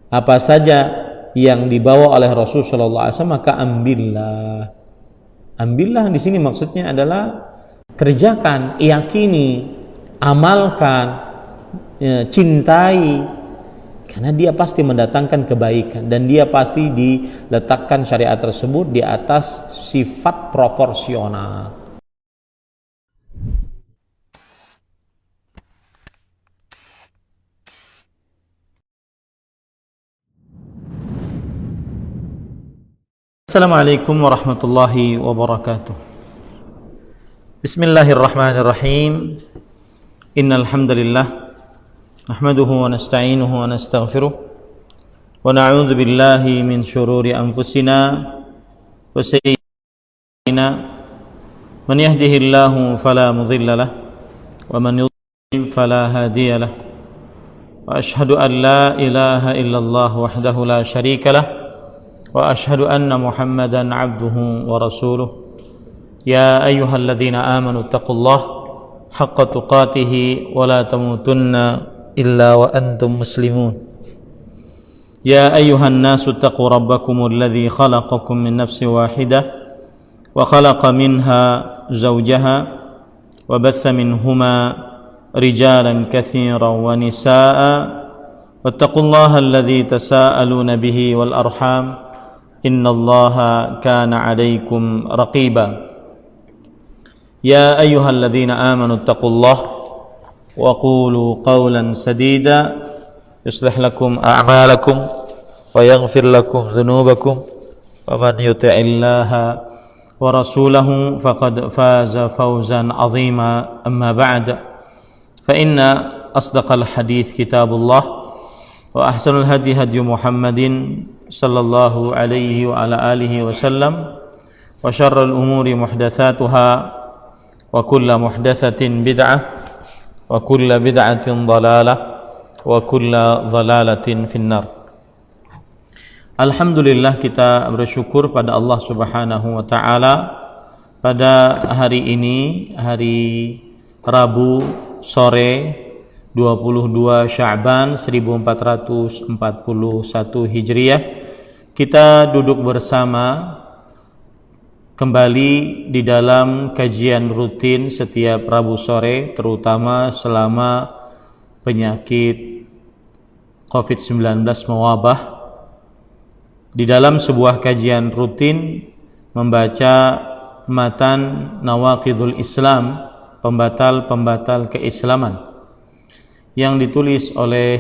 apa saja yang dibawa oleh Rasul sallallahu alaihi wasallam, maka ambillah. Ambillah di sini maksudnya adalah kerjakan, yakini, amalkan, cintai, karena dia pasti mendatangkan kebaikan dan dia pasti diletakkan syariat tersebut di atas sifat proporsional. Assalamualaikum warahmatullahi wabarakatuh. Bismillahirrahmanirrahim. Innal hamdalillah nahmaduhu wa nasta'inuhu wa nastaghfiruh wa na'udzu billahi min shururi anfusina wa sayyi'atina. Man yahdihillahu fala mudilla lahu wa man yudlil fala hadiya lahu. Wa ashhadu an la ilaha illallah wahdahu la syarika lahu wa ashhadu anna Muhammadan abduhu wa rasuluh. Ya ayyuhalladzina amanu taqullaha haqqa tuqatih wa la tamutunna illa wa antum muslimun. Ya ayyuhan nasu taqu rabbakumul ladzi khalaqakum min nafsin wahidah wa khalaqa minha zawjaha wa batha minhuma rijalan katsiran wa nisaa'a wattaqullaha alladzi tasaaluna bihi wal arham innallaha kana 'alaikum raqiba. Ya ayyuhalladzina amanu taqullaha wa qulu qawlan sadida yuslih lakum a'malakum wa yaghfir lakum dhunubakum wa man yuti'illaha wa rasulahu faqad faza fawzan 'azima. Amma ba'd, fa inna asdaqal hadits kitabullah wa ahsanul hadi hadi Muhammadin sallallahu alaihi wa ala alihi wasallam wa syarrul umuri muhdatsatuha wa kullu muhdatsatin bid'ah wa kullu bid'atin dhalalah wa kullu dhalalatin finnar. Alhamdulillah, kita bersyukur pada Allah Subhanahu wa taala pada hari ini, hari Rabu sore 22 Sya'ban 1441 Hijriah, kita duduk bersama kembali di dalam kajian rutin setiap Rabu sore, terutama selama penyakit COVID-19 mewabah. Di dalam sebuah kajian rutin membaca matan Nawaqidul Islam, pembatal-pembatal keislaman, yang ditulis oleh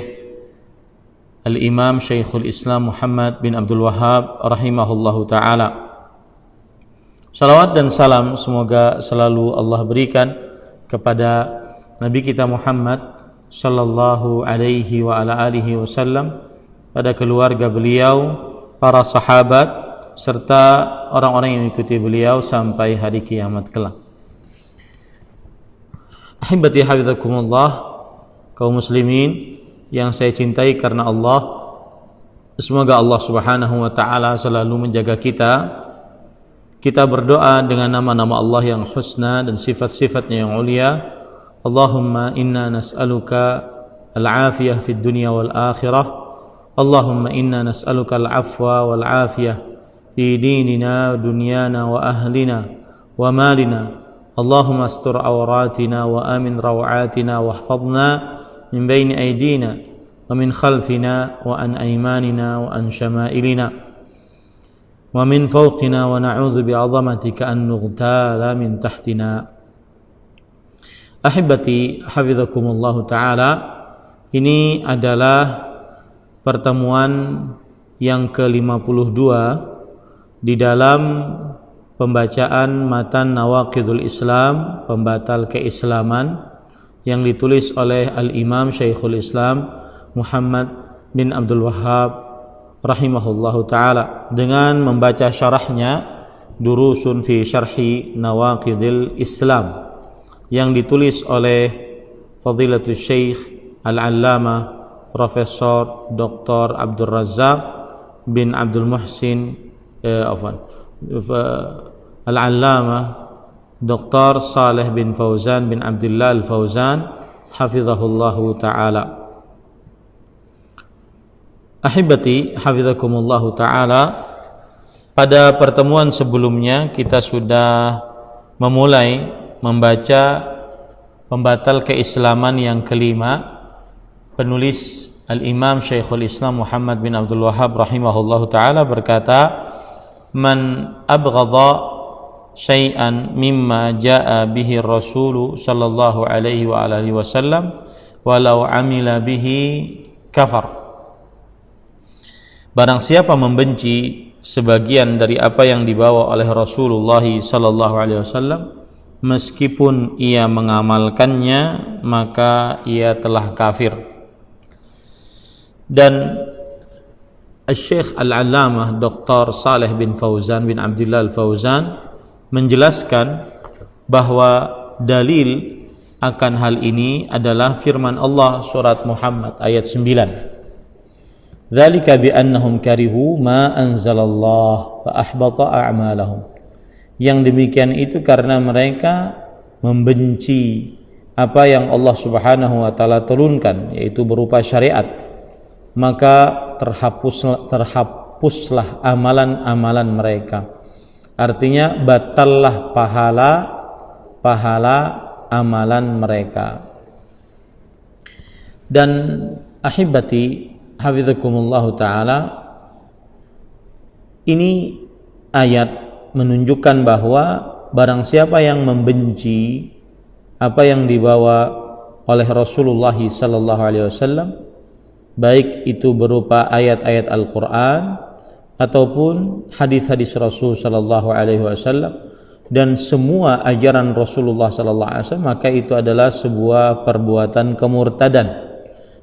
Al-Imam Syekhul Islam Muhammad bin Abdul Wahhab rahimahullahu ta'ala. Salawat dan salam semoga selalu Allah berikan kepada Nabi kita Muhammad sallallahu alaihi wa ala alihi wasallam, pada keluarga beliau, para sahabat, serta orang-orang yang mengikuti beliau sampai hari kiamat kelak. Ahibati hafizakumullah, kaum muslimin yang saya cintai karena Allah, semoga Allah Subhanahu wa taala selalu menjaga kita. Kita berdoa dengan nama-nama Allah yang husna dan sifat-sifatnya yang ulia. Allahumma inna nas'aluka al-afiyah fid dunya wal akhirah. Allahumma inna nas'aluka al-afwa wal afiyah fi dinina, dunyana wa ahlina wa malina. Allahumma astur awratina wa amin rawatina wahfadna min baini aydina wa min khalfina wa an aymanina wa an syama'ilina wa min fawqina wa na'udzu bi'azamatika an nughtala min tahtina. Ahibati hafizakumullahu ta'ala, ini adalah pertemuan yang ke-52 di dalam pembacaan matan Nawaqidul Islam, pembatal keislaman, yang ditulis oleh Al-Imam Syekhul Islam Muhammad bin Abdul Wahhab rahimahullahu ta'ala, dengan membaca syarahnya Durusun fi Syarhi Nawaqidil Islam, yang ditulis oleh Fadilatul Syekh Al-Allamah Profesor Dr. Abdul Razak bin Abdul Muhsin Al-Allamah Dr. Saleh bin Fauzan bin Abdullah Al-Fauzan hafizahullahu ta'ala. Ahibati hafizakumullahu ta'ala, pada pertemuan sebelumnya kita sudah memulai membaca pembatal keislaman yang kelima. Penulis Al-Imam Syekhul Islam Muhammad bin Abdul Wahhab rahimahullahu ta'ala berkata, man abghadha syai'an mimma ja'a bihi Rasulu sallallahu alaihi wa alihi wasallam walau amila bihi kafar. Barang siapa membenci sebagian dari apa yang dibawa oleh Rasulullah sallallahu alaihi wasallam meskipun ia mengamalkannya, maka ia telah kafir. Dan Syekh Al-Allamah Dr. Saleh bin Fauzan bin Abdullah Al-Fauzan menjelaskan bahwa dalil akan hal ini adalah firman Allah surat Muhammad ayat 9. Dzalika bi annahum karihu ma anzalallah fa ahbata a'malahum. Yang demikian itu karena mereka membenci apa yang Allah Subhanahu wa taala turunkan, yaitu berupa syariat, maka terhapuslah amalan-amalan mereka. Artinya batallah pahala amalan mereka. Dan ahibati hafizakumullahu ta'ala, ini ayat menunjukkan bahwa barang siapa yang membenci apa yang dibawa oleh Rasulullah sallallahu alaihi wasallam, baik itu berupa ayat-ayat Al-Qur'an ataupun hadis-hadis Rasul sallallahu alaihi wasallam dan semua ajaran Rasulullah sallallahu alaihi wasallam, maka itu adalah sebuah perbuatan kemurtadan,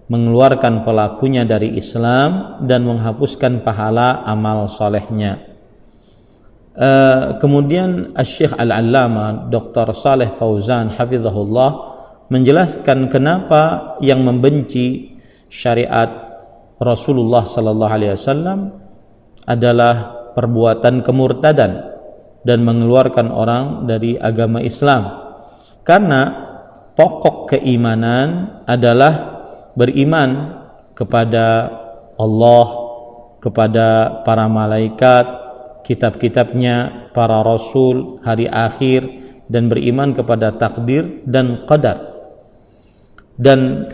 mengeluarkan pelakunya dari Islam dan menghapuskan pahala amal solehnya. Kemudian Syekh Al-Allamah Dr. Saleh Fauzan hafizahullah menjelaskan kenapa yang membenci syariat Rasulullah sallallahu alaihi wasallam adalah perbuatan kemurtadan dan mengeluarkan orang dari agama Islam. Karena pokok keimanan adalah beriman kepada Allah, kepada para malaikat, kitab-kitabnya, para rasul, hari akhir, dan beriman kepada takdir dan qadar. Dan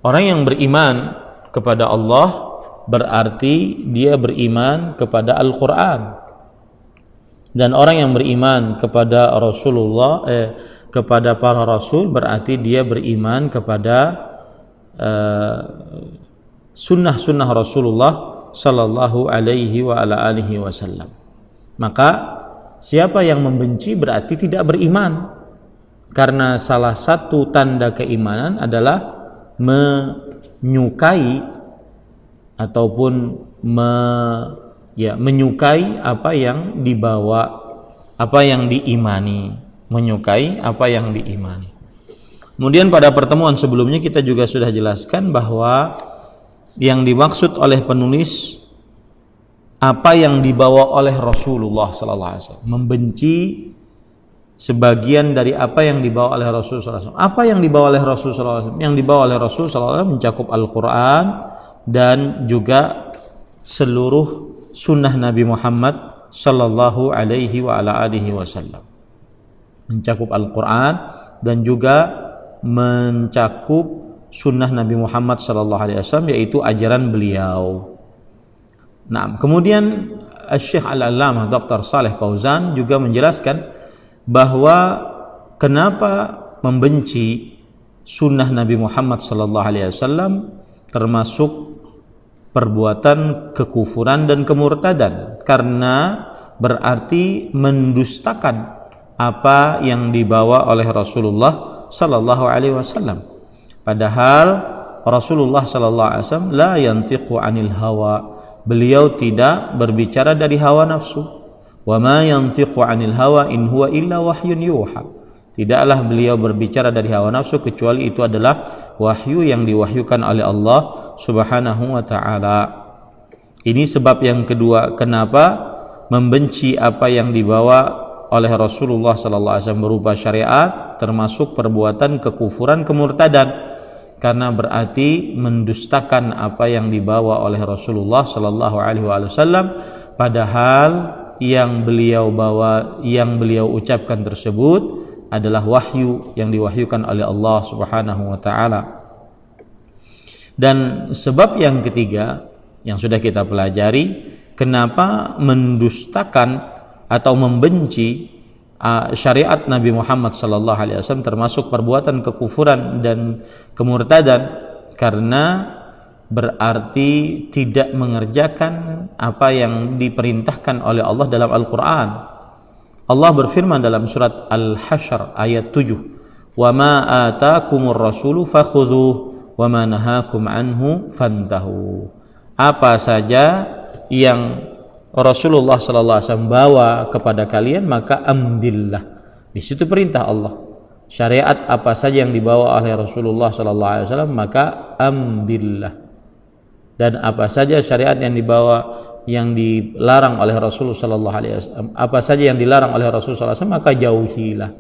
orang yang beriman kepada Allah berarti dia beriman kepada Al-Quran. Dan orang yang beriman kepada Rasulullah, kepada para rasul, berarti dia beriman kepada sunnah-sunnah Rasulullah sallallahu alaihi wa ala alihi wasallam. Maka siapa yang membenci berarti tidak beriman, karena salah satu tanda keimanan adalah menyukai ataupun menyukai apa yang dibawa, apa yang diimani, menyukai apa yang diimani. Kemudian pada pertemuan sebelumnya kita juga sudah jelaskan bahwa yang dimaksud oleh penulis apa yang dibawa oleh Rasulullah sallallahu alaihi wasallam, membenci sebagian dari apa yang dibawa oleh Rasulullah sallallahu alaihi wasallam. Apa yang dibawa oleh Rasulullah sallallahu alaihi wasallam? Yang dibawa oleh Rasulullah sallallahu alaihi wasallam mencakup Al-Qur'an dan juga seluruh sunnah Nabi Muhammad sallallahu alaihi wa ala alihi wasallam. Mencakup Al-Qur'an dan juga mencakup sunnah Nabi Muhammad sallallahu alaihi wasallam, yaitu ajaran beliau. Nah, kemudian Syekh Al-Allamah Dr. Saleh Fauzan juga menjelaskan bahwa kenapa membenci sunnah Nabi Muhammad sallallahu alaihi wasallam termasuk perbuatan kekufuran dan kemurtadan, karena berarti mendustakan apa yang dibawa oleh Rasulullah sallallahu alaihi wasallam. Padahal Rasulullah sallallahu alaihi wasallam la yantiqu anil hawa, beliau tidak berbicara dari hawa nafsu. Wa ma yantiqu anil hawa in huwa illa wahyun yuha, tidaklah beliau berbicara dari hawa nafsu kecuali itu adalah wahyu yang diwahyukan oleh Allah Subhanahu wa taala. Ini sebab yang kedua kenapa membenci apa yang dibawa oleh Rasulullah sallallahu alaihi wasallam berupa syariat termasuk perbuatan kekufuran kemurtadan, karena berarti mendustakan apa yang dibawa oleh Rasulullah sallallahu alaihi wasallam, padahal yang beliau bawa, yang beliau ucapkan tersebut adalah wahyu yang diwahyukan oleh Allah Subhanahu wa taala. Dan sebab yang ketiga yang sudah kita pelajari, kenapa mendustakan atau membenci syariat Nabi Muhammad sallallahu alaihi wasallam termasuk perbuatan kekufuran dan kemurtadan, karena berarti tidak mengerjakan apa yang diperintahkan oleh Allah dalam Al-Qur'an. Allah berfirman dalam surat Al-Hasyr ayat 7, "Wa ma ataakumur rasulu fakhudhuhu wa ma nahakum anhu fantahu." Apa saja yang Rasulullah sallallahu alaihi wasallam bawa kepada kalian maka ambillah. Di situ perintah Allah. Syariat apa saja yang dibawa oleh Rasulullah sallallahu alaihi wasallam maka ambillah. Dan apa saja syariat yang dibawa, yang dilarang oleh Rasulullah sallallahu alaihi wasallam, apa saja yang dilarang oleh Rasulullah sallallahu alaihi wasallam maka jauhilah.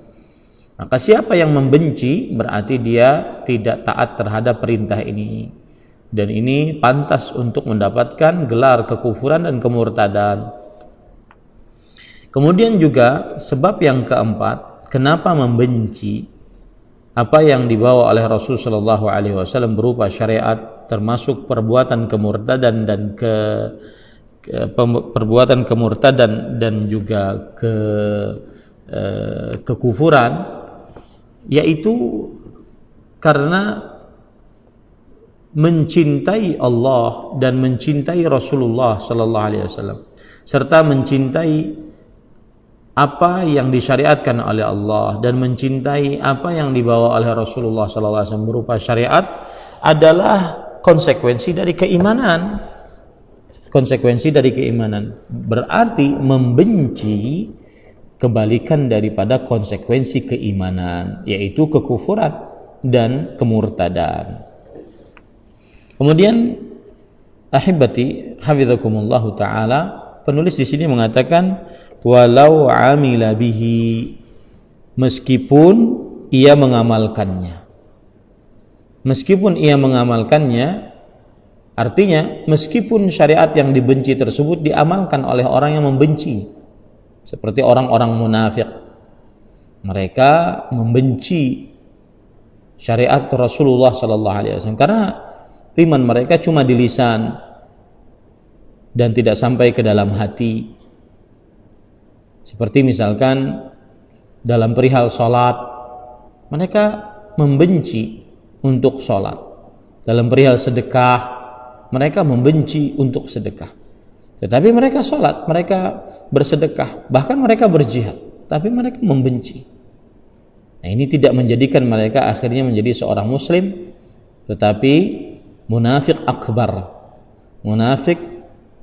Maka siapa yang membenci berarti dia tidak taat terhadap perintah ini. Dan ini pantas untuk mendapatkan gelar kekufuran dan kemurtadan. Kemudian juga sebab yang keempat, kenapa membenci apa yang dibawa oleh Rasul sallallahu alaihi wasallam berupa syariat, termasuk perbuatan kemurtadan dan perbuatan kemurtadan dan juga kekufuran, yaitu karena mencintai Allah dan mencintai Rasulullah sallallahu alaihi wasallam, serta mencintai apa yang disyariatkan oleh Allah dan mencintai apa yang dibawa oleh Rasulullah sallallahu alaihi wasallam berupa syariat adalah konsekuensi dari keimanan. Konsekuensi dari keimanan berarti membenci kebalikan daripada konsekuensi keimanan, yaitu kekufuran dan kemurtadan. Kemudian ahibati hafizakumullahu taala, penulis di sini mengatakan walau amila bihi, meskipun ia mengamalkannya. Meskipun ia mengamalkannya artinya meskipun syariat yang dibenci tersebut diamalkan oleh orang yang membenci, seperti orang-orang munafik. Mereka membenci syariat Rasulullah sallallahu alaihi wasallam karena iman mereka cuma di lisan dan tidak sampai ke dalam hati. Seperti misalkan dalam perihal sholat, mereka membenci untuk sholat. Dalam perihal sedekah, mereka membenci untuk sedekah. Tetapi mereka sholat, mereka bersedekah, bahkan mereka berjihad, tapi mereka membenci. Nah, ini tidak menjadikan mereka akhirnya menjadi seorang muslim, tetapi munafik akbar, munafik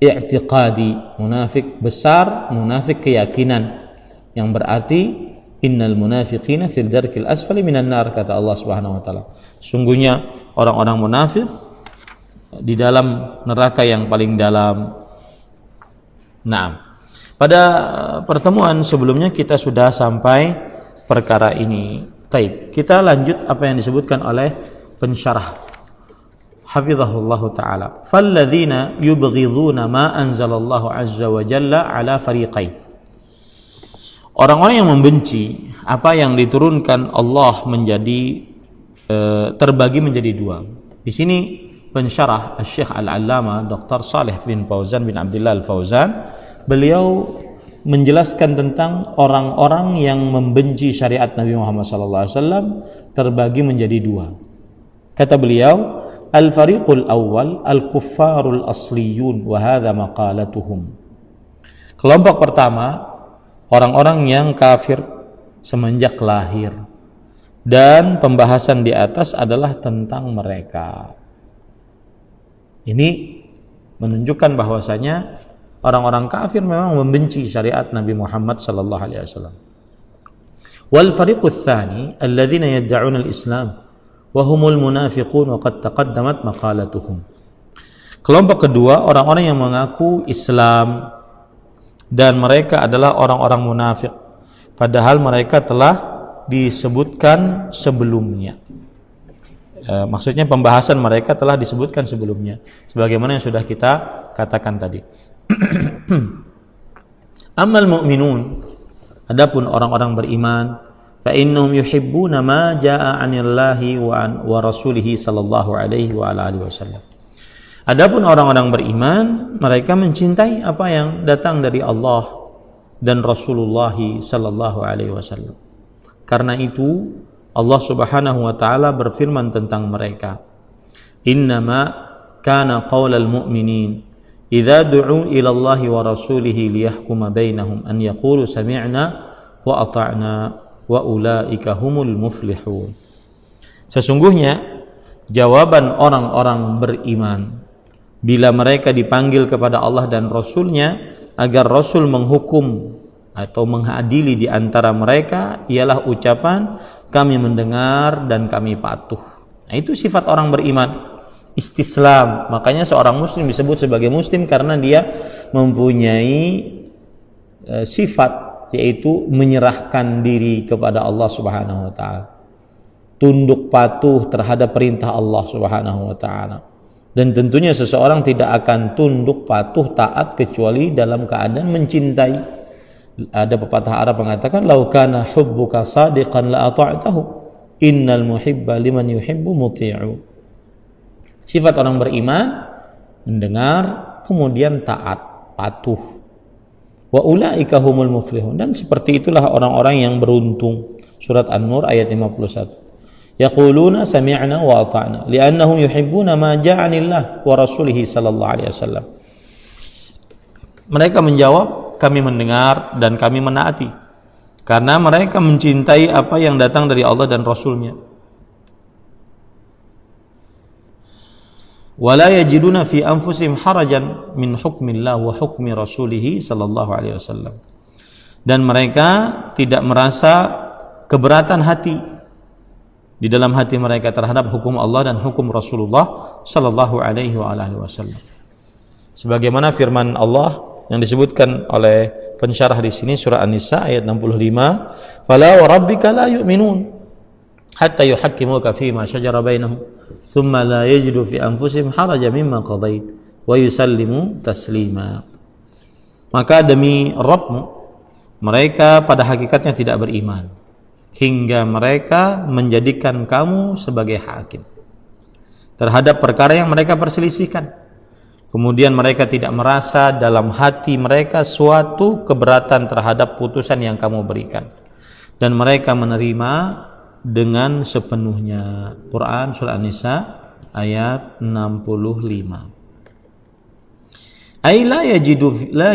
i'tiqadi, munafik besar, munafik keyakinan, yang berarti innal munafiqina fil darkil asfali minan nar, kata Allah Subhanahu wa taala. Sungguhnya orang-orang munafik di dalam neraka yang paling dalam. Nah, pada pertemuan sebelumnya kita sudah sampai perkara ini. Taib, kita lanjut apa yang disebutkan oleh pensyarah hafizahullahu ta'ala. Falladzina yubghiduna ma anzalallahu azza wa jalla ala fariqain. Orang-orang yang membenci apa yang diturunkan Allah menjadi terbagi menjadi dua. Di sini pensyarah Syekh Al-Allamah Dr. Saleh bin Fauzan bin Abdullah Al-Fauzan, beliau menjelaskan tentang orang-orang yang membenci syariat Nabi Muhammad SAW terbagi menjadi dua. Kata beliau, al-fariqul awal al-kuffarul asliyun wa hadha maqalatuhum. Kelompok pertama, orang-orang yang kafir semenjak lahir, dan pembahasan di atas adalah tentang mereka. Ini menunjukkan bahwasanya orang-orang kafir memang membenci syariat Nabi Muhammad sallallahu alaihi wasallam. Wal fariqul tsani alladzina yad'un al-islam wa humul munafiqun wa qad taqaddamat maqalatuhum. Kelompok kedua, orang-orang yang mengaku Islam dan mereka adalah orang-orang munafik, padahal mereka telah disebutkan sebelumnya. Maksudnya pembahasan mereka telah disebutkan sebelumnya, sebagaimana yang sudah kita katakan tadi. Ammal mu'minun, adapun orang-orang beriman, fa innahum yuhibbuna ma jaa'a 'anillahi wa rasulihi sallallahu alaihi wa ala alihi wasallam. Adapun orang-orang beriman, mereka mencintai apa yang datang dari Allah dan Rasulullah sallallahu alaihi wasallam. Karena itu Allah Subhanahu wa taala berfirman tentang mereka, "Innama kana qaulal mu'minin idza du'u ila Allahi wa rasulihi liyahkuma bainahum an yaqulu sami'na wa ata'na wa ulaika humul muflihun." Sesungguhnya jawaban orang-orang beriman bila mereka dipanggil kepada Allah dan Rasul-Nya agar Rasul menghukum atau mengadili di antara mereka ialah ucapan kami mendengar dan kami patuh. Nah, itu sifat orang beriman, istislam. Makanya seorang muslim disebut sebagai muslim karena dia mempunyai sifat, yaitu menyerahkan diri kepada Allah Subhanahu wa taala, tunduk patuh terhadap perintah Allah Subhanahu wa taala. Dan tentunya seseorang tidak akan tunduk patuh taat kecuali dalam keadaan mencintai. Ada pepatah Arab mengatakan, "Lau kana hubbuka sadiqan la ata'tahu, innal muhibba liman yuhibbu muti'u." Sifat orang beriman mendengar kemudian taat, patuh. Wa ulaika humul muflihun, dan seperti itulah orang-orang yang beruntung. Surat An-Nur ayat 51. Yaquluna sami'na wa ata'na li'annahum yuhibbuna ma ja'anillah wa rasulihi sallallahu alaihi wasallam. Mereka menjawab, kami mendengar dan kami menaati, karena mereka mencintai apa yang datang dari Allah dan Rasul-Nya. Wala yajiduna fi anfusihim harajan min hukmillah wa hukmi rasulih sallallahu alaihi wasallam. Dan mereka tidak merasa keberatan hati di dalam hati mereka terhadap hukum Allah dan hukum Rasulullah sallallahu alaihi wasallam. Sebagaimana firman Allah yang disebutkan oleh pensyarah di sini, surah An-Nisa ayat 65, "Fala wa rabbika la yu'minun hatta yuhakkimuka fima shajara bainahum thumma la yajidu fi anfusihim harajan mimma qadait wa yusallimu taslima." Maka demi Rabbmu, mereka pada hakikatnya tidak beriman hingga mereka menjadikan kamu sebagai hakim terhadap perkara yang mereka perselisihkan. Kemudian mereka tidak merasa dalam hati mereka suatu keberatan terhadap putusan yang kamu berikan, dan mereka menerima dengan sepenuhnya. Quran surah An-Nisa ayat 65. Ay la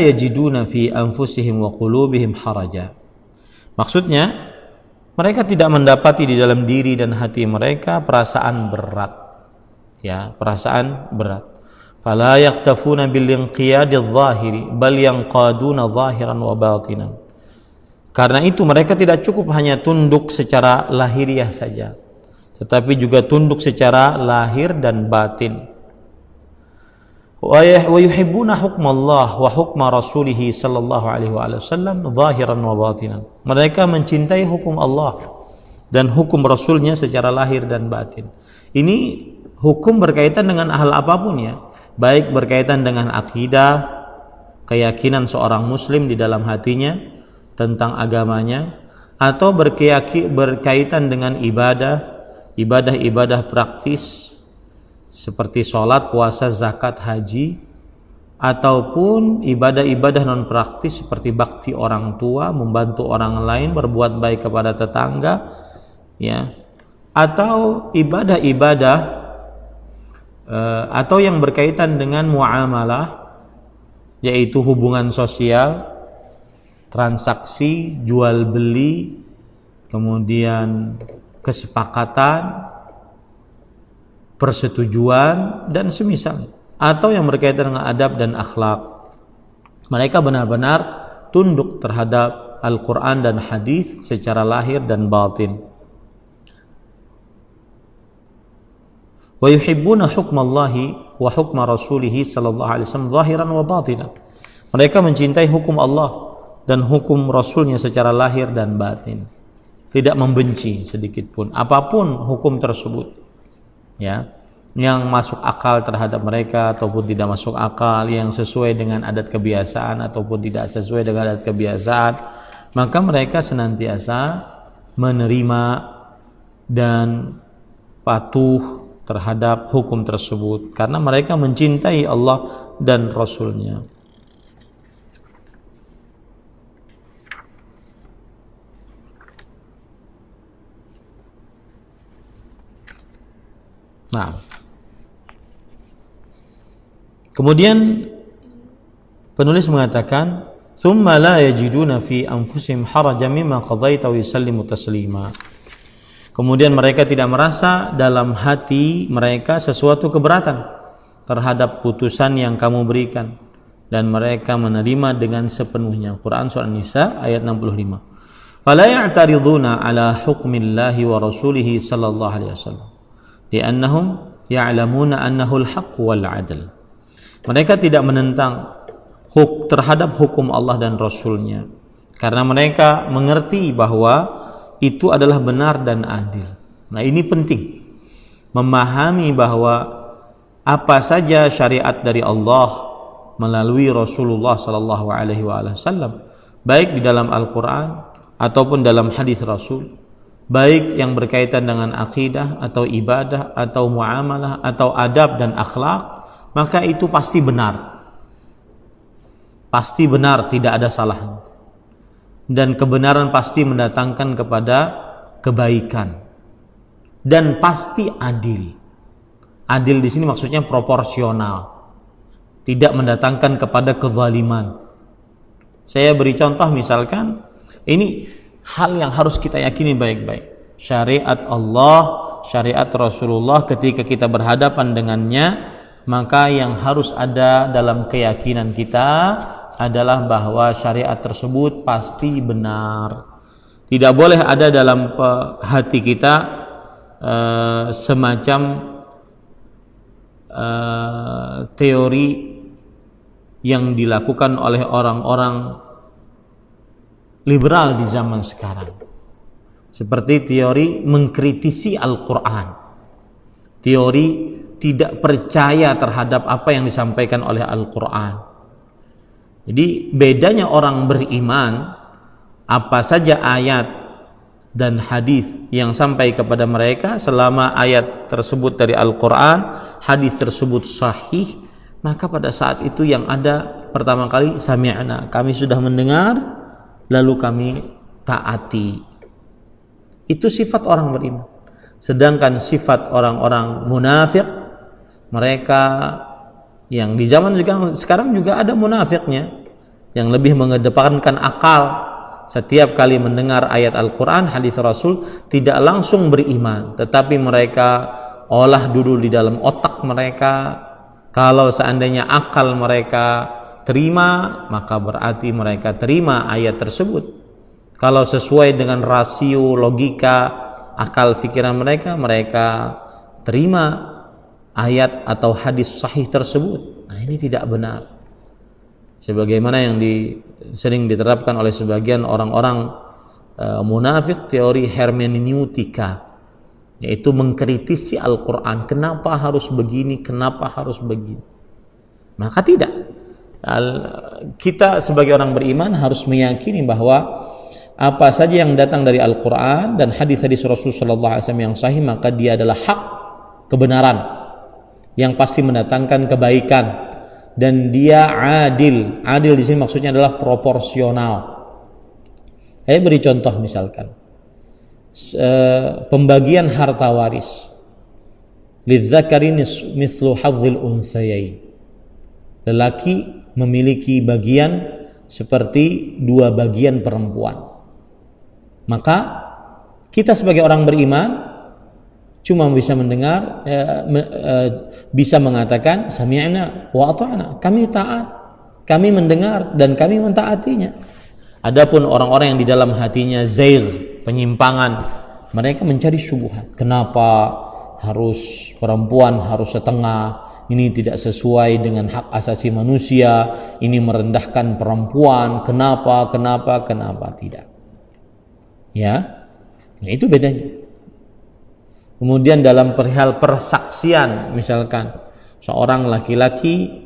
yajiduna fi anfusihim wa qulubihim haraja. Maksudnya mereka tidak mendapati di dalam diri dan hati mereka perasaan berat, ya, perasaan berat. Fala yaktafuna bil inqiyadidh zahiri bal yanqaduna zahiran wa batinan. Karena itu mereka tidak cukup hanya tunduk secara lahiriah saja, tetapi juga tunduk secara lahir dan batin. Wa yuhibbuna hukmallah wa hukma rasulih sallallahu alaihi wasallam zahiran wa batinan. Mereka mencintai hukum Allah dan hukum Rasulnya secara lahir dan batin. Ini hukum berkaitan dengan hal apapun, ya, baik berkaitan dengan akidah, keyakinan seorang muslim di dalam hatinya tentang agamanya, atau berkaitan dengan ibadah praktis seperti sholat, puasa, zakat, haji, ataupun ibadah-ibadah non praktis seperti bakti orang tua, membantu orang lain, berbuat baik kepada tetangga, ya, atau ibadah-ibadah atau yang berkaitan dengan muamalah, yaitu hubungan sosial, transaksi, jual beli, kemudian kesepakatan, persetujuan dan semisal, atau yang berkaitan dengan adab dan akhlak. Mereka benar-benar tunduk terhadap Al-Quran dan hadis secara lahir dan batin. Wa yuhibbuna hukmallahi wa hukma rasulih sallallahu alaihi wasallam zahiran wa batinan. Mereka mencintai hukum Allah dan hukum Rasulnya secara lahir dan batin, tidak membenci sedikit pun apapun hukum tersebut. ya, yang masuk akal terhadap mereka ataupun tidak masuk akal, yang sesuai dengan adat kebiasaan ataupun tidak sesuai dengan adat kebiasaan, maka mereka senantiasa menerima dan patuh terhadap hukum tersebut karena mereka mencintai Allah dan Rasul-Nya. Nah, kemudian penulis mengatakan, "Tsumma la yajiduna fi anfusihim harajan mimma qadaita wa yusallimu taslima." Kemudian mereka tidak merasa dalam hati mereka sesuatu keberatan terhadap putusan yang kamu berikan dan mereka menerima dengan sepenuhnya. Quran surah An-Nisa ayat 65. "Fala ya'tariduna ala hukmillahi wa rasulihi sallallahu alaihi wasallam li'annahum ya'lamuna annahu al-haqq wal 'adl." Mereka tidak menentang terhadap hukum Allah dan Rasul-Nya karena mereka mengerti bahwa itu adalah benar dan adil. Nah, ini penting memahami bahwa apa saja syariat dari Allah melalui Rasulullah sallallahu alaihi wasallam, baik di dalam Al-Qur'an ataupun dalam hadis Rasul, baik yang berkaitan dengan akidah atau ibadah atau muamalah atau adab dan akhlak, maka itu pasti benar. Pasti benar, tidak ada salahnya. Dan kebenaran pasti mendatangkan kepada kebaikan dan pasti adil. Adil di sini maksudnya proporsional, tidak mendatangkan kepada kezaliman. Saya beri contoh, misalkan ini hal yang harus kita yakini baik-baik. Syariat Allah, syariat Rasulullah, ketika kita berhadapan dengannya, maka yang harus ada dalam keyakinan kita adalah bahwa syariat tersebut pasti benar. Tidak boleh ada dalam hati kita semacam teori yang dilakukan oleh orang-orang liberal di zaman sekarang, seperti teori mengkritisi Al-Quran, teori tidak percaya terhadap apa yang disampaikan oleh Al-Quran. Jadi bedanya orang beriman, apa saja ayat dan hadis yang sampai kepada mereka, selama ayat tersebut dari Al-Quran, hadis tersebut sahih, maka pada saat itu yang ada pertama kali sami'na, kami sudah mendengar, lalu kami taati. Itu sifat orang beriman. Sedangkan sifat orang-orang munafik, mereka yang di zaman sekarang juga ada munafiknya yang lebih mengedepankan akal. Setiap kali mendengar ayat Al-Quran, hadis Rasul, tidak langsung beriman, tetapi mereka olah dulu di dalam otak mereka. Kalau seandainya akal mereka terima, maka berarti mereka terima ayat tersebut. Kalau sesuai dengan rasio, logika, akal pikiran mereka, mereka terima ayat atau hadis sahih tersebut. Nah, ini tidak benar. Sebagaimana yang sering diterapkan oleh sebagian orang-orang munafik, teori hermeneutika, yaitu mengkritisi Al-Quran. Kenapa harus begini? Kenapa harus begini? Maka tidak. Kita sebagai orang beriman harus meyakini bahwa apa saja yang datang dari Al-Quran dan hadis-hadis Rasulullah SAW yang sahih, maka dia adalah hak, kebenaran yang pasti mendatangkan kebaikan, dan dia adil. Adil di sini maksudnya adalah proporsional. Saya beri contoh, misalkan pembagian harta waris, lidzakari mithlu hadzil unthayain. Lelaki memiliki bagian seperti dua bagian perempuan. Maka kita sebagai orang beriman cuma bisa mendengar, bisa mengatakan sami'na wa ata'na, kami taat, kami mendengar dan kami mentaatinya. Adapun orang-orang yang di dalam hatinya zair, penyimpangan, mereka mencari syubhat. Kenapa harus perempuan harus setengah? Ini tidak sesuai dengan hak asasi manusia, ini merendahkan perempuan. Kenapa tidak? Ya, nah itu bedanya. Kemudian dalam perihal persaksian, misalkan seorang laki-laki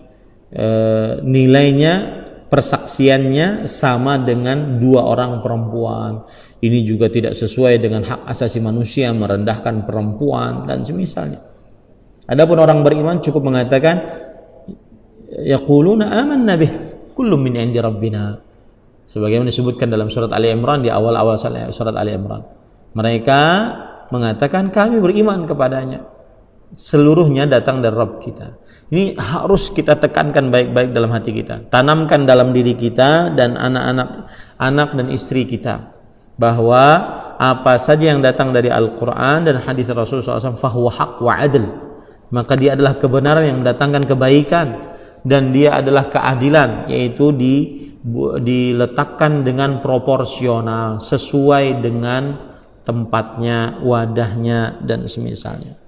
nilainya persaksiannya sama dengan 2 orang perempuan, ini juga tidak sesuai dengan hak asasi manusia, merendahkan perempuan dan semisalnya. Adapun orang beriman cukup mengatakan yaquluna amanna bih kullun min indi rabbina, sebagaimana disebutkan dalam surat Ali Imran, di awal-awal surat Ali Imran. Mereka mengatakan kami beriman kepadanya, seluruhnya datang dari Rabb kita. Ini harus kita tekankan baik-baik dalam hati kita, tanamkan dalam diri kita dan anak dan istri kita, bahwa apa saja yang datang dari Al-Quran dan hadis Rasulullah SAW fahuwa haq wa adl, maka dia adalah kebenaran yang mendatangkan kebaikan, dan dia adalah keadilan, yaitu diletakkan dengan proporsional sesuai dengan tempatnya, wadahnya dan semisalnya.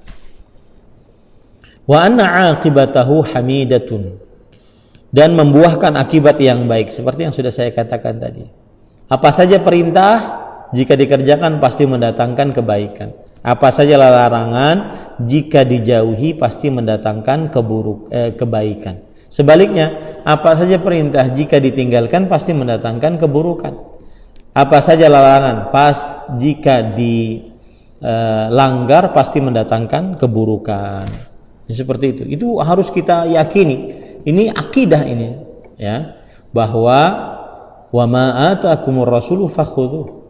Wa anna aqibatahu hamidatun, dan membuahkan akibat yang baik, seperti yang sudah saya katakan tadi. Apa saja perintah jika dikerjakan pasti mendatangkan kebaikan. Apa saja larangan jika dijauhi pasti mendatangkan kebaikan. Sebaliknya, apa saja perintah jika ditinggalkan pasti mendatangkan keburukan. Apa saja larangan jika dilanggar pasti mendatangkan keburukan. Seperti itu. Itu harus kita yakini. Ini akidah ini, ya, bahwa wa ma ataakumur rasulu fakhudhu.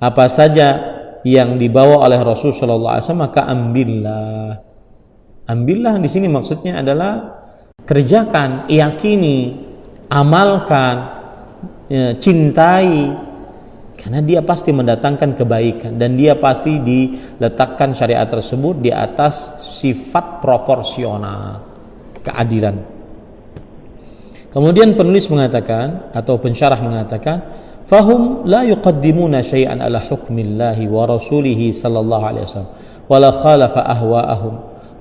Apa saja yang dibawa oleh Rasul sallallahu alaihi wasallam maka ambillah. Ambillah di sini maksudnya adalah kerjakan, yakini, amalkan, ya, cintai, karena dia pasti mendatangkan kebaikan dan dia pasti diletakkan syariat tersebut di atas sifat proporsional, keadilan. Kemudian penulis mengatakan atau pensyarah mengatakan, fahum la yuqaddimuna syai'an ala hukmillahi wa rasulihi sallallahu alaihi wasallam wala khalafa ahwa'ahum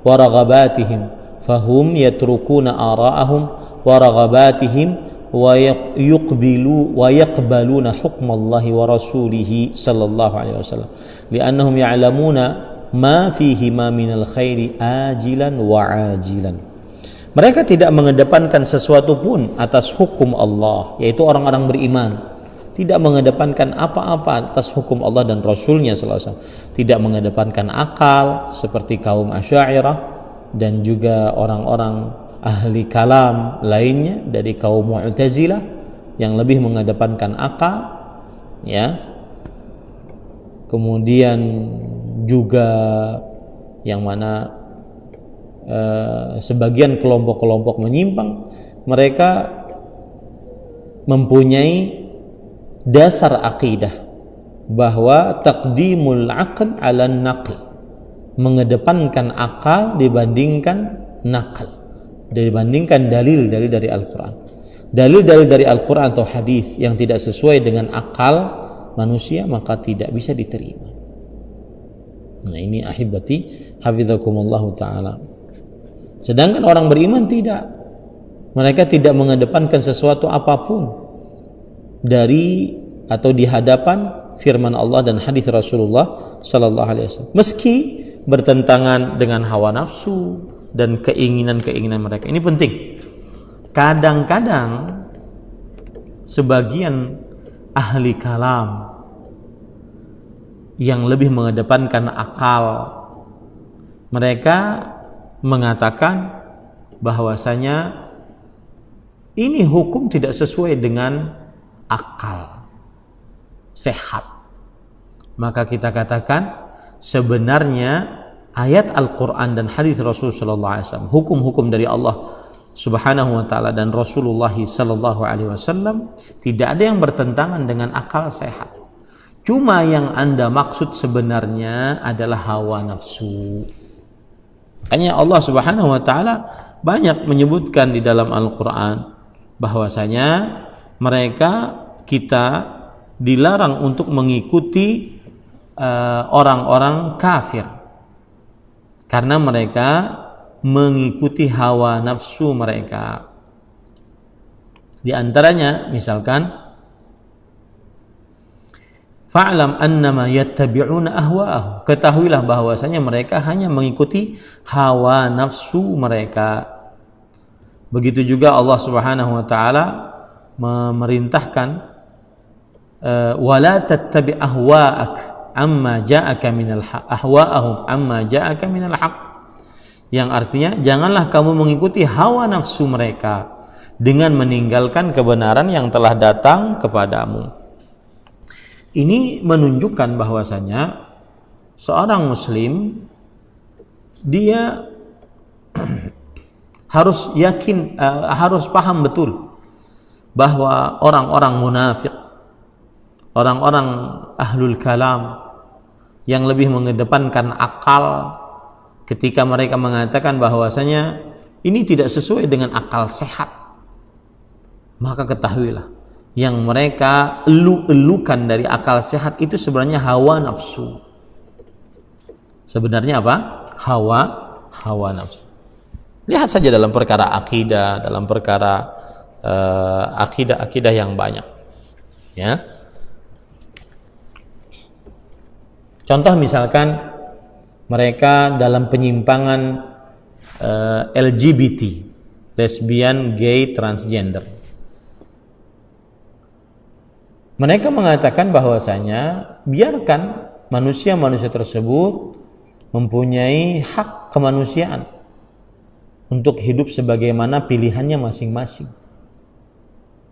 wa raghabatihim, fahum yatrukuna ara'ahum wa raghabatihim wa yaqbaluna hukmallahi wa rasulihi sallallahu alaihi wasallam li'annahum ya'lamuna ma fihi ma minal khairi ajilan wa ajilan. Mereka tidak mengedepankan sesuatu pun atas hukum Allah, yaitu orang-orang beriman tidak mengedepankan apa-apa atas hukum Allah dan Rasulnya sallallahu alaihi wasallam, tidak mengedepankan akal seperti kaum Asy'ariyah dan juga orang-orang ahli kalam lainnya dari kaum Mu'tazilah yang lebih mengedepankan akal, ya. Kemudian juga yang mana sebagian kelompok-kelompok menyimpang, mereka mempunyai dasar akidah bahwa taqdimul aql 'ala naql, mengedepankan akal dibandingkan nakal, dibandingkan dalil-dalil dari Al-Quran. Dalil-dalil dari Al-Quran atau hadis yang tidak sesuai dengan akal manusia maka tidak bisa diterima. Nah, ini ahibati hafizakumullah ta'ala. Sedangkan orang beriman tidak, mereka tidak mengedepankan sesuatu apapun dari atau di hadapan firman Allah dan hadis Rasulullah sallallahu alaihi wasallam, meski bertentangan dengan hawa nafsu dan keinginan-keinginan mereka. Ini penting. Kadang-kadang sebagian ahli kalam yang lebih mengedepankan akal, mereka mengatakan bahwasanya ini hukum tidak sesuai dengan akal sehat. Maka kita katakan sebenarnya ayat Al-Quran dan hadis Rasul sallallahu alaihi wasallam, hukum-hukum dari Allah Subhanahu wa taala dan Rasulullah sallallahu alaihi wasallam tidak ada yang bertentangan dengan akal sehat. Cuma yang Anda maksud sebenarnya adalah hawa nafsu. Makanya Allah Subhanahu wa taala banyak menyebutkan di dalam Al-Quran bahwasanya kita dilarang untuk mengikuti orang-orang kafir karena mereka mengikuti hawa nafsu mereka. Di antaranya misalkan fa'lam annama yattabi'una ahwa'ahum, ketahuilah bahwasanya mereka hanya mengikuti hawa nafsu mereka. Begitu juga Allah Subhanahu wa taala memerintahkan wala tattabi' ahwa'ak amma ja'aka minal haq, ahwa'ahum amma ja'aka minal haq, yang artinya janganlah kamu mengikuti hawa nafsu mereka dengan meninggalkan kebenaran yang telah datang kepadamu. Ini menunjukkan bahwasanya seorang muslim dia harus yakin, harus paham betul bahwa orang-orang munafik, orang-orang ahlul kalam yang lebih mengedepankan akal ketika mereka mengatakan bahwasanya ini tidak sesuai dengan akal sehat, maka ketahuilah yang mereka elu-elukan dari akal sehat itu sebenarnya hawa nafsu. Sebenarnya apa? Hawa nafsu. Lihat saja dalam perkara akidah, dalam perkara akidah yang banyak, ya. Contoh misalkan mereka dalam penyimpangan LGBT, lesbian, gay, transgender. Mereka mengatakan bahwasanya biarkan manusia-manusia tersebut mempunyai hak kemanusiaan untuk hidup sebagaimana pilihannya masing-masing,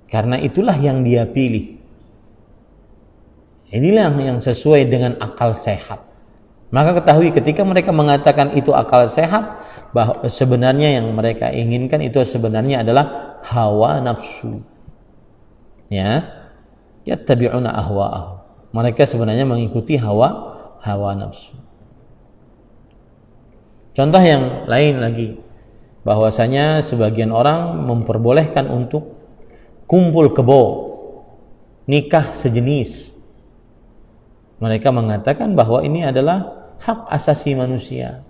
karena itulah yang dia pilih. Inilah yang sesuai dengan akal sehat. Maka ketahui ketika mereka mengatakan itu akal sehat, bahwa sebenarnya yang mereka inginkan itu sebenarnya adalah hawa nafsu. Ya, yattabi'una ahwa'ahum. Mereka sebenarnya mengikuti hawa nafsu. Contoh yang lain lagi, bahwasanya sebagian orang memperbolehkan untuk kumpul kebo, nikah sejenis. Mereka mengatakan bahwa ini adalah hak asasi manusia.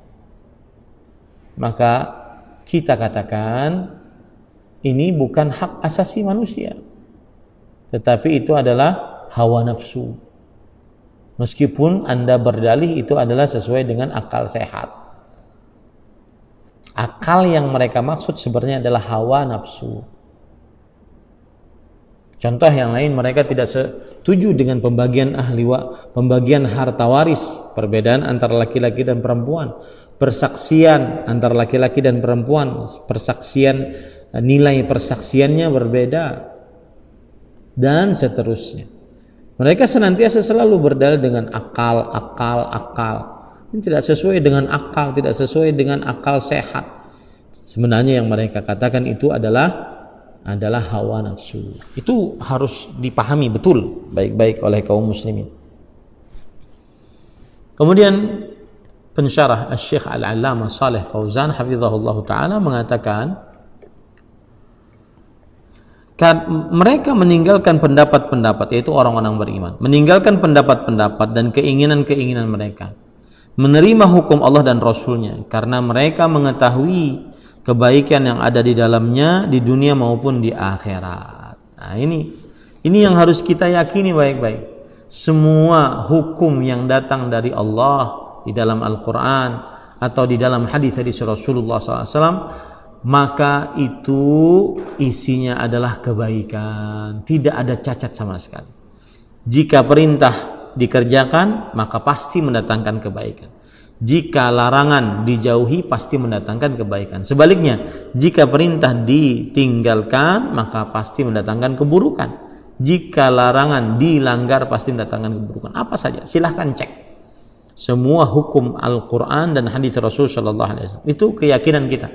Maka kita katakan ini bukan hak asasi manusia, tetapi itu adalah hawa nafsu. Meskipun Anda berdalih itu adalah sesuai dengan akal sehat. Akal yang mereka maksud sebenarnya adalah hawa nafsu. Contoh yang lain, mereka tidak setuju dengan pembagian harta waris, perbedaan antara laki-laki dan perempuan, persaksian antara laki-laki dan perempuan, persaksian, nilai persaksiannya berbeda, dan seterusnya. Mereka senantiasa selalu berdalil dengan akal. Ini tidak sesuai dengan akal, tidak sesuai dengan akal sehat. Sebenarnya yang mereka katakan itu adalah hawa nafsu. Itu harus dipahami betul baik-baik oleh kaum muslimin. Kemudian pensyarah Syekh Al-Allamah Shalih Fauzan hafizahullah taala mengatakan, mereka meninggalkan pendapat-pendapat, yaitu orang-orang beriman, meninggalkan pendapat-pendapat dan keinginan-keinginan mereka, menerima hukum Allah dan Rasulnya karena mereka mengetahui kebaikan yang ada di dalamnya di dunia maupun di akhirat. Nah, ini yang harus kita yakini baik-baik. Semua hukum yang datang dari Allah di dalam Al-Quran atau di dalam hadis-hadis Rasulullah SAW, maka itu isinya adalah kebaikan, tidak ada cacat sama sekali. Jika perintah dikerjakan, maka pasti mendatangkan kebaikan. Jika larangan dijauhi, pasti mendatangkan kebaikan. Sebaliknya, jika perintah ditinggalkan, maka pasti mendatangkan keburukan. Jika larangan dilanggar, pasti mendatangkan keburukan. Apa saja, silahkan cek. Semua hukum Al-Quran dan hadis Rasul Sallallahu Alaihi Wasallam. Itu keyakinan kita,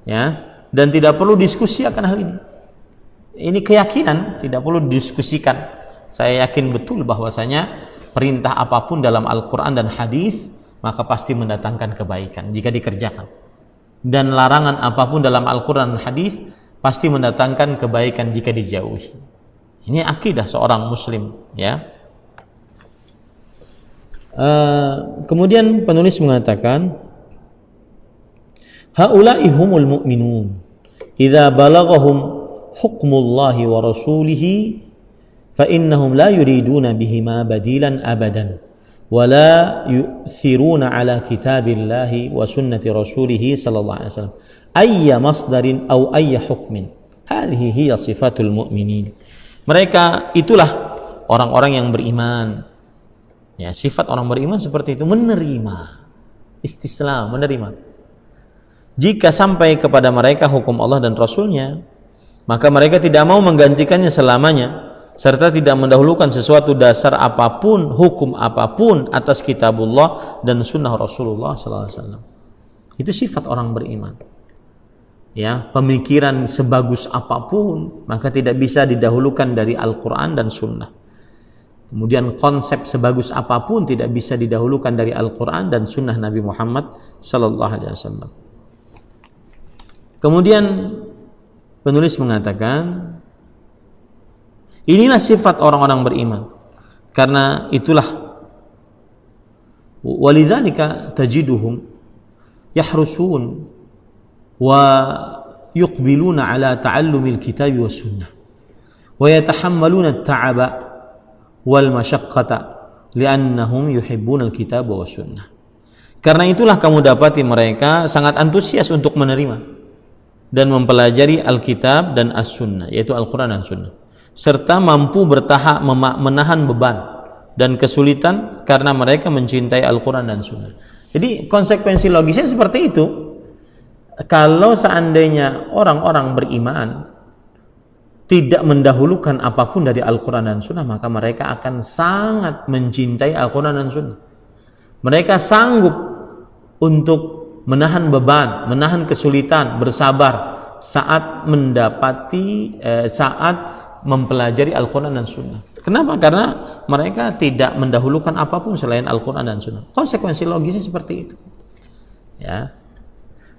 ya. Dan tidak perlu diskusi akan hal ini. Ini keyakinan, tidak perlu didiskusikan. Saya yakin betul bahwasanya perintah apapun dalam Al-Quran dan hadis maka pasti mendatangkan kebaikan jika dikerjakan, dan larangan apapun dalam Al-Quran dan hadis pasti mendatangkan kebaikan jika dijauhi. Ini akidah seorang muslim, ya. Kemudian penulis mengatakan, haula'i humul mu'minun idza balaghahum hukmullahi wa rasulihi فإنهم لا يريدون بهما بديلا أبدا ولا يؤثرون على كتاب الله وسنة رسوله صلى الله عليه وسلم أي مصدر أو أي حكم هذه هي صفات المؤمنين. Mereka itulah orang-orang yang beriman. Ya, sifat orang beriman seperti itu, menerima, istislam, menerima. Jika sampai kepada mereka hukum Allah dan Rasulnya, maka mereka tidak mau menggantikannya selamanya, serta tidak mendahulukan sesuatu dasar apapun, hukum apapun atas kitabullah dan sunnah Rasulullah SAW. Itu sifat orang beriman. Ya, pemikiran sebagus apapun, maka tidak bisa didahulukan dari Al-Quran dan sunnah. Kemudian konsep sebagus apapun tidak bisa didahulukan dari Al-Quran dan sunnah Nabi Muhammad SAW. Kemudian penulis mengatakan, inilah sifat orang-orang beriman. Karena itulah walidzalika tajiduhum yahrusun wa yuqbiluna ala ta'allumil kitab was sunnah wa yatahammaluna at-ta'aba wal masyaqqata li'annahum yuhibbuna al-kitab was sunnah. Karena itulah kamu dapati mereka sangat antusias untuk menerima dan mempelajari Alkitab dan As-Sunnah, yaitu Al-Quran dan Sunnah, serta mampu menahan beban dan kesulitan karena mereka mencintai Al-Quran dan Sunnah. Jadi konsekuensi logisnya seperti itu. Kalau seandainya orang-orang beriman tidak mendahulukan apapun dari Al-Quran dan Sunnah, maka mereka akan sangat mencintai Al-Quran dan Sunnah. Mereka sanggup untuk menahan beban, menahan kesulitan, bersabar saat saat mempelajari Al-Quran dan Sunnah. Kenapa? Karena mereka tidak mendahulukan apapun selain Al-Quran dan Sunnah. Konsekuensi logisnya seperti itu. Ya,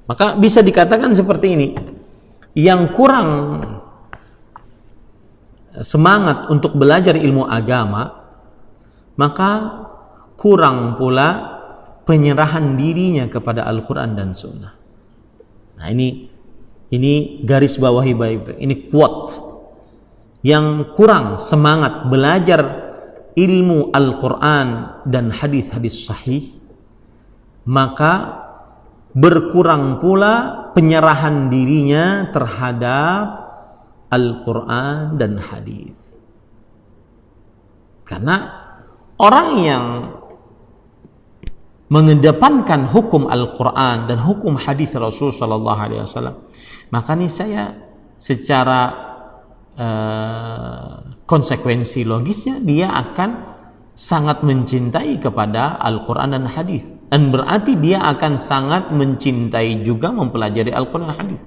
maka bisa dikatakan seperti ini. Yang kurang semangat untuk belajar ilmu agama, maka kurang pula penyerahan dirinya kepada Al-Quran dan Sunnah. Nah, ini garis bawahi baik-baik. Ini quote. Yang kurang semangat belajar ilmu Al-Quran dan hadis-hadis sahih, maka berkurang pula penyerahan dirinya terhadap Al-Quran dan hadis. Karena orang yang mengedepankan hukum Al-Quran dan hukum hadis Rasul Sallallahu Alaihi Wasallam, maka nih saya secara konsekuensi logisnya dia akan sangat mencintai kepada Al-Quran dan hadis, dan berarti dia akan sangat mencintai juga mempelajari Al-Quran dan hadis.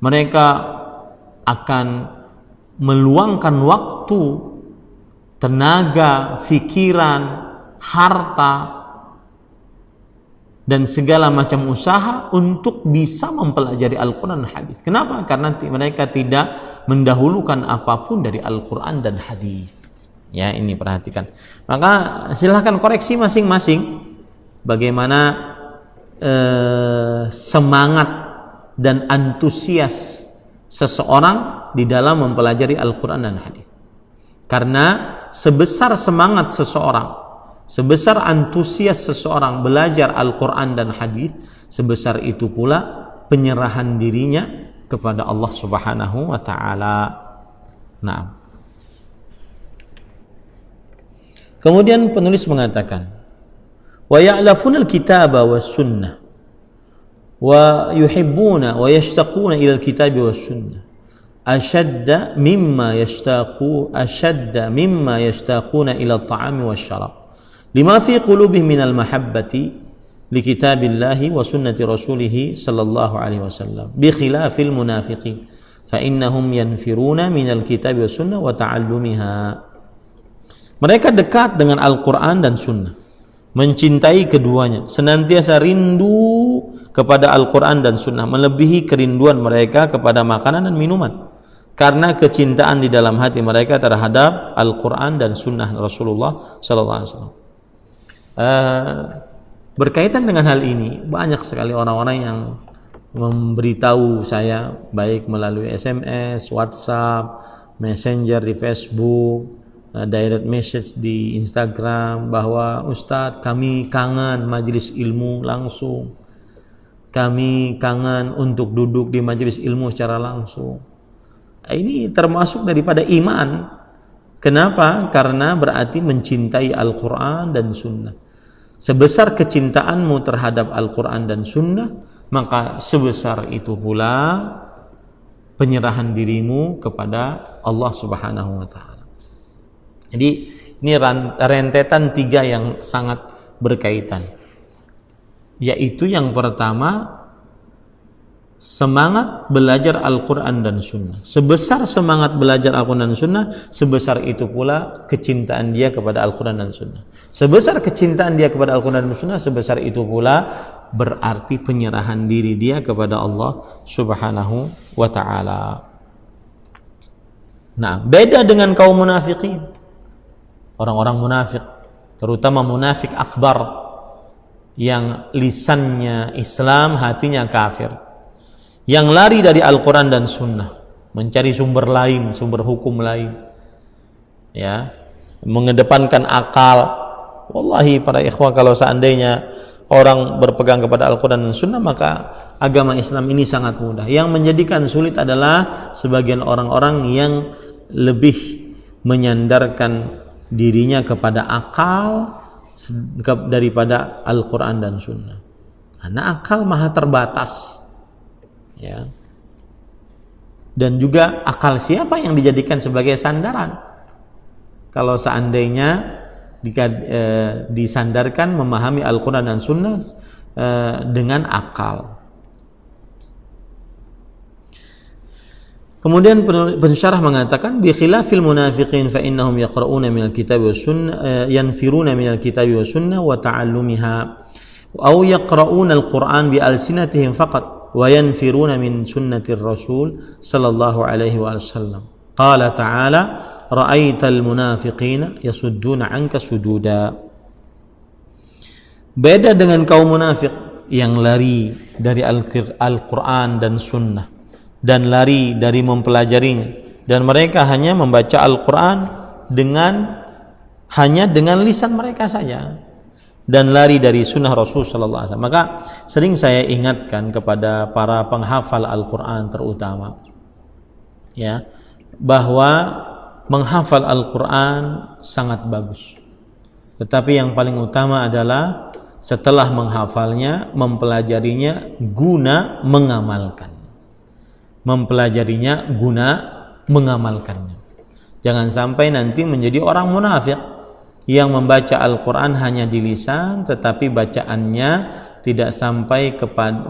Mereka akan meluangkan waktu, tenaga, pikiran, harta, dan segala macam usaha untuk bisa mempelajari Al-Quran dan hadis. Kenapa? Karena mereka tidak mendahulukan apapun dari Al-Quran dan hadis. Ya, ini perhatikan. Maka silahkan koreksi masing-masing bagaimana semangat dan antusias seseorang di dalam mempelajari Al-Quran dan hadis. Karena sebesar semangat seseorang, sebesar antusias seseorang belajar Al-Quran dan hadis, sebesar itu pula penyerahan dirinya kepada Allah Subhanahu wa taala. Nah. Kemudian penulis mengatakan, wa ya'lafuna al-kitaba was sunnah wa yuhibbuna wa yashtaquna ila al-kitabi was sunnah ashadda mimma yashtaquna ila at-ta'ami wash syarab lima fi qulubihim minal mahabbati li kitabillahi wa sunnati rasulih sallallahu alaihi wasallam bi khilafil munafiqin fa innahum yanfiruna minal kitabi was sunnah wa ta'allumiha. Mereka dekat dengan Al-Quran dan Sunnah, mencintai keduanya, senantiasa rindu kepada Al-Quran dan Sunnah, melebihi kerinduan mereka kepada makanan dan minuman, karena kecintaan di dalam hati mereka terhadap Al-Quran dan Sunnah Rasulullah sallallahu alaihi wasallam. Berkaitan dengan hal ini, banyak sekali orang-orang yang memberitahu saya, baik melalui SMS, WhatsApp, Messenger di Facebook, direct message di Instagram bahwa Ustadz kami kangen majelis ilmu langsung, kami kangen untuk duduk di majelis ilmu secara langsung. Ini termasuk daripada iman. Kenapa? Karena berarti mencintai Al-Quran dan Sunnah. Sebesar kecintaanmu terhadap Al-Quran dan Sunnah, maka sebesar itu pula penyerahan dirimu kepada Allah Subhanahu wa Ta'ala. Jadi ini rentetan 3 yang sangat berkaitan, yaitu yang pertama, semangat belajar Al-Quran dan Sunnah. Sebesar semangat belajar Al-Quran dan Sunnah, sebesar itu pula kecintaan dia kepada Al-Quran dan Sunnah. Sebesar kecintaan dia kepada Al-Quran dan Sunnah, sebesar itu pula berarti penyerahan diri dia kepada Allah Subhanahu wa Ta'ala. Nah, beda dengan kaum munafikin. Orang-orang munafik, terutama munafik akbar, yang lisannya Islam, hatinya kafir, yang lari dari Al-Quran dan Sunnah, mencari sumber lain, sumber hukum lain, ya, mengedepankan akal. Wallahi para ikhwah, kalau seandainya orang berpegang kepada Al-Quran dan Sunnah, maka agama Islam ini sangat mudah. Yang menjadikan sulit adalah sebagian orang-orang yang lebih menyandarkan dirinya kepada akal daripada Al-Quran dan Sunnah. Karena akal maha terbatas, ya. Dan juga akal siapa yang dijadikan sebagai sandaran? Kalau seandainya disandarkan memahami Al-Quran dan Sunnah dengan akal. Kemudian pensyarah mengatakan, bi khilafil munafiqin fa innahum yaqra'una minal kitabi was sunnah, yanfiruna minal kitabi was sunnah wa ta'allumiha, aw yaqra'una al-Qur'an bi alsinatihim faqat wa yanfiruna min sunnatir rasul sallallahu alaihi wasallam. Qala ta'ala, ra'aital munafiqina yasudduna 'anka sududa. Beda dengan kaum munafik yang lari dari Al-Quran dan Sunnah dan lari dari mempelajarinya, dan mereka hanya membaca Al-Quran hanya dengan lisan mereka saja, dan lari dari Sunnah Rasul Sallallahu Alaihi Wasallam. Maka sering saya ingatkan kepada para penghafal Al-Quran terutama, ya, bahwa menghafal Al-Quran sangat bagus, tetapi yang paling utama adalah setelah menghafalnya, mempelajarinya guna mengamalkan. Mempelajarinya guna mengamalkannya. Jangan sampai nanti menjadi orang munafik yang membaca Al-Quran hanya di lisan, tetapi bacaannya tidak sampai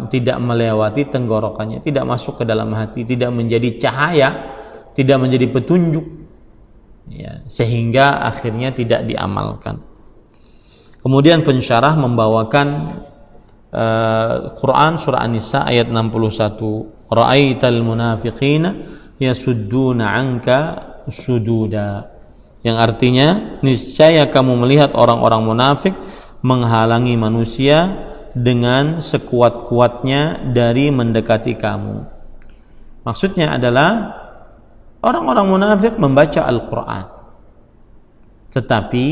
tidak melewati tenggorokannya, tidak masuk ke dalam hati, tidak menjadi cahaya, tidak menjadi petunjuk, ya, sehingga akhirnya tidak diamalkan. Kemudian pensyarah membawakan Quran surah An-Nisa ayat 61, ra'aital munafiqina yasudduna 'anka sududa, yang artinya niscaya kamu melihat orang-orang munafik menghalangi manusia dengan sekuat-kuatnya dari mendekati kamu. Maksudnya adalah orang-orang munafik membaca Al-Quran, tetapi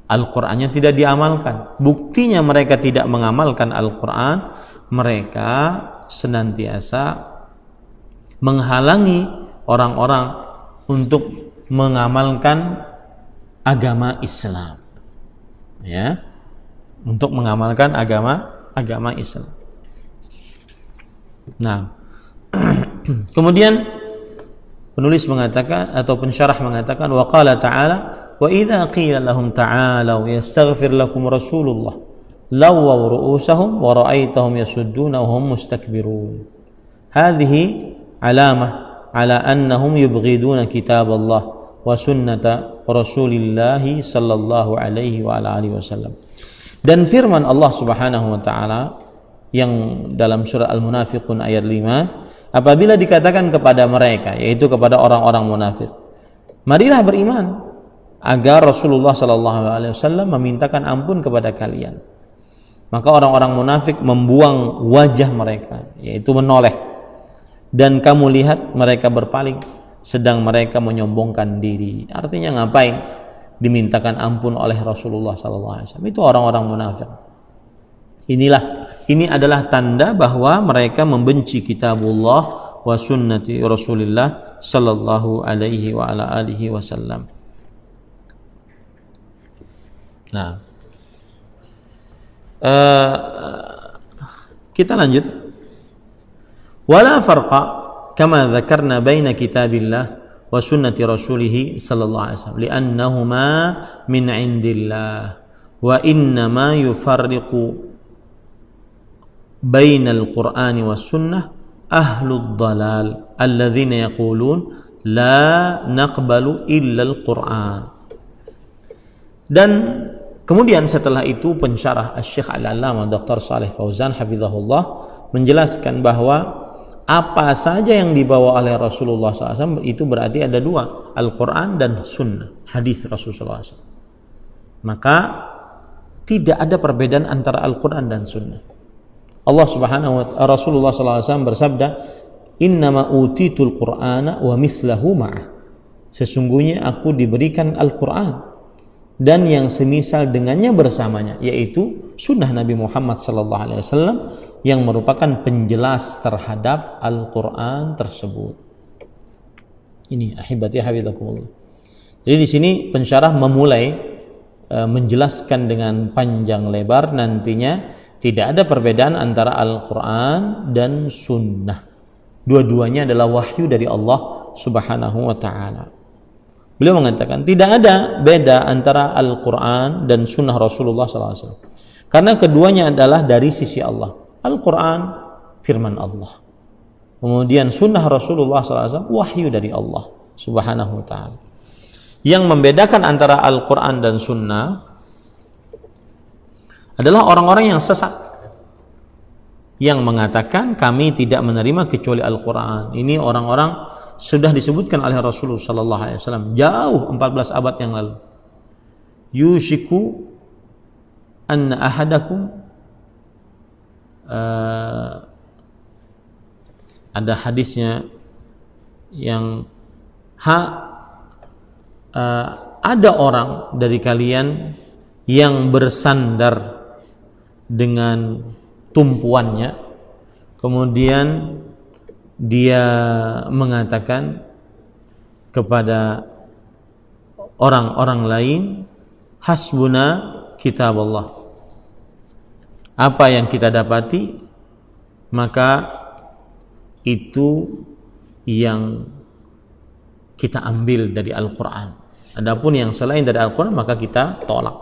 Al-Qurannya tidak diamalkan. Buktinya mereka tidak mengamalkan Al-Quran, mereka senantiasa menghalangi orang-orang untuk mengamalkan agama Islam, ya, untuk mengamalkan agama Islam. Nah, kemudian penulis mengatakan atau pensyarah mengatakan, wa qala ta'ala, wa idza qila lahum ta'alu yastaghfir lakum rasulullah lawaw ru'usahum wa ra'aitahum yasudduna wa hum mustakbirun. Hadhihi alamah ala annahum yubghiduna kitab Allah wa sunnata Rasulillah sallallahu alaihi wa ala alihi wasallam. Dan firman Allah Subhanahu wa taala yang dalam surah Al-Munafiqun ayat 5, apabila dikatakan kepada mereka, yaitu kepada orang-orang munafik, marilah beriman, agar Rasulullah sallallahu alaihi wasallam memintakan ampun kepada kalian, maka orang-orang munafik membuang wajah mereka, yaitu menoleh, dan kamu lihat mereka berpaling sedang mereka menyombongkan diri. Artinya ngapain? dimintakan ampun oleh Rasulullah SAW. Itu orang-orang munafik. Ini adalah tanda bahwa mereka membenci kitabullah wa sunnati Rasulullah sallallahu alaihi wa ala alihi wasallam. Nah, kita lanjut. Wala farqa kama dzakarna baina kitabillah wa sunnati rasulih sallallahu alaihi wasallam li'annahuma min indillah wa innama yufarriqu bainal qur'ani was sunnah ahlud dhalal alladzina yaqulun la naqbalu illa al-Qur'an. Dan kemudian setelah itu pensyarah Asy-Syaikh Al-Allamah Dr. Shalih Fauzan hafizahullah menjelaskan bahwa apa saja yang dibawa oleh Rasulullah SAW itu berarti ada dua, Al-Quran dan Sunnah, hadis Rasulullah SAW. Maka tidak ada perbedaan antara Al-Quran dan Sunnah. Allah Subhanahu wa Ta'ala, Rasulullah SAW bersabda, Innama utitul Qur'ana wa mithlahu ma'ah. Sesungguhnya aku diberikan Al-Quran dan yang semisal dengannya bersamanya, yaitu Sunnah Nabi Muhammad SAW yang merupakan penjelas terhadap Al-Quran tersebut. Ini ahibati hafizakumullah. Jadi di sini pensyarah memulai menjelaskan dengan panjang lebar nantinya tidak ada perbedaan antara Al-Quran dan Sunnah. Dua-duanya adalah wahyu dari Allah Subhanahu wa Ta'ala. Beliau mengatakan tidak ada beda antara Al-Quran dan Sunnah Rasulullah SAW, karena keduanya adalah dari sisi Allah. Al-Quran firman Allah, kemudian Sunnah Rasulullah SAW wahyu dari Allah Subhanahu wa Ta'ala. Yang membedakan antara Al-Quran dan Sunnah adalah orang-orang yang sesat, yang mengatakan kami tidak menerima kecuali Al-Quran. Ini orang-orang sudah disebutkan oleh Rasulullah SAW jauh 14 abad yang lalu. Yushiku anna ahadakum, ada hadisnya yang ada orang dari kalian yang bersandar dengan tumpuannya, kemudian dia mengatakan kepada orang-orang lain, hasbuna kitabullah, apa yang kita dapati maka itu yang kita ambil dari Al-Quran. Adapun yang selain dari Al-Quran maka kita tolak.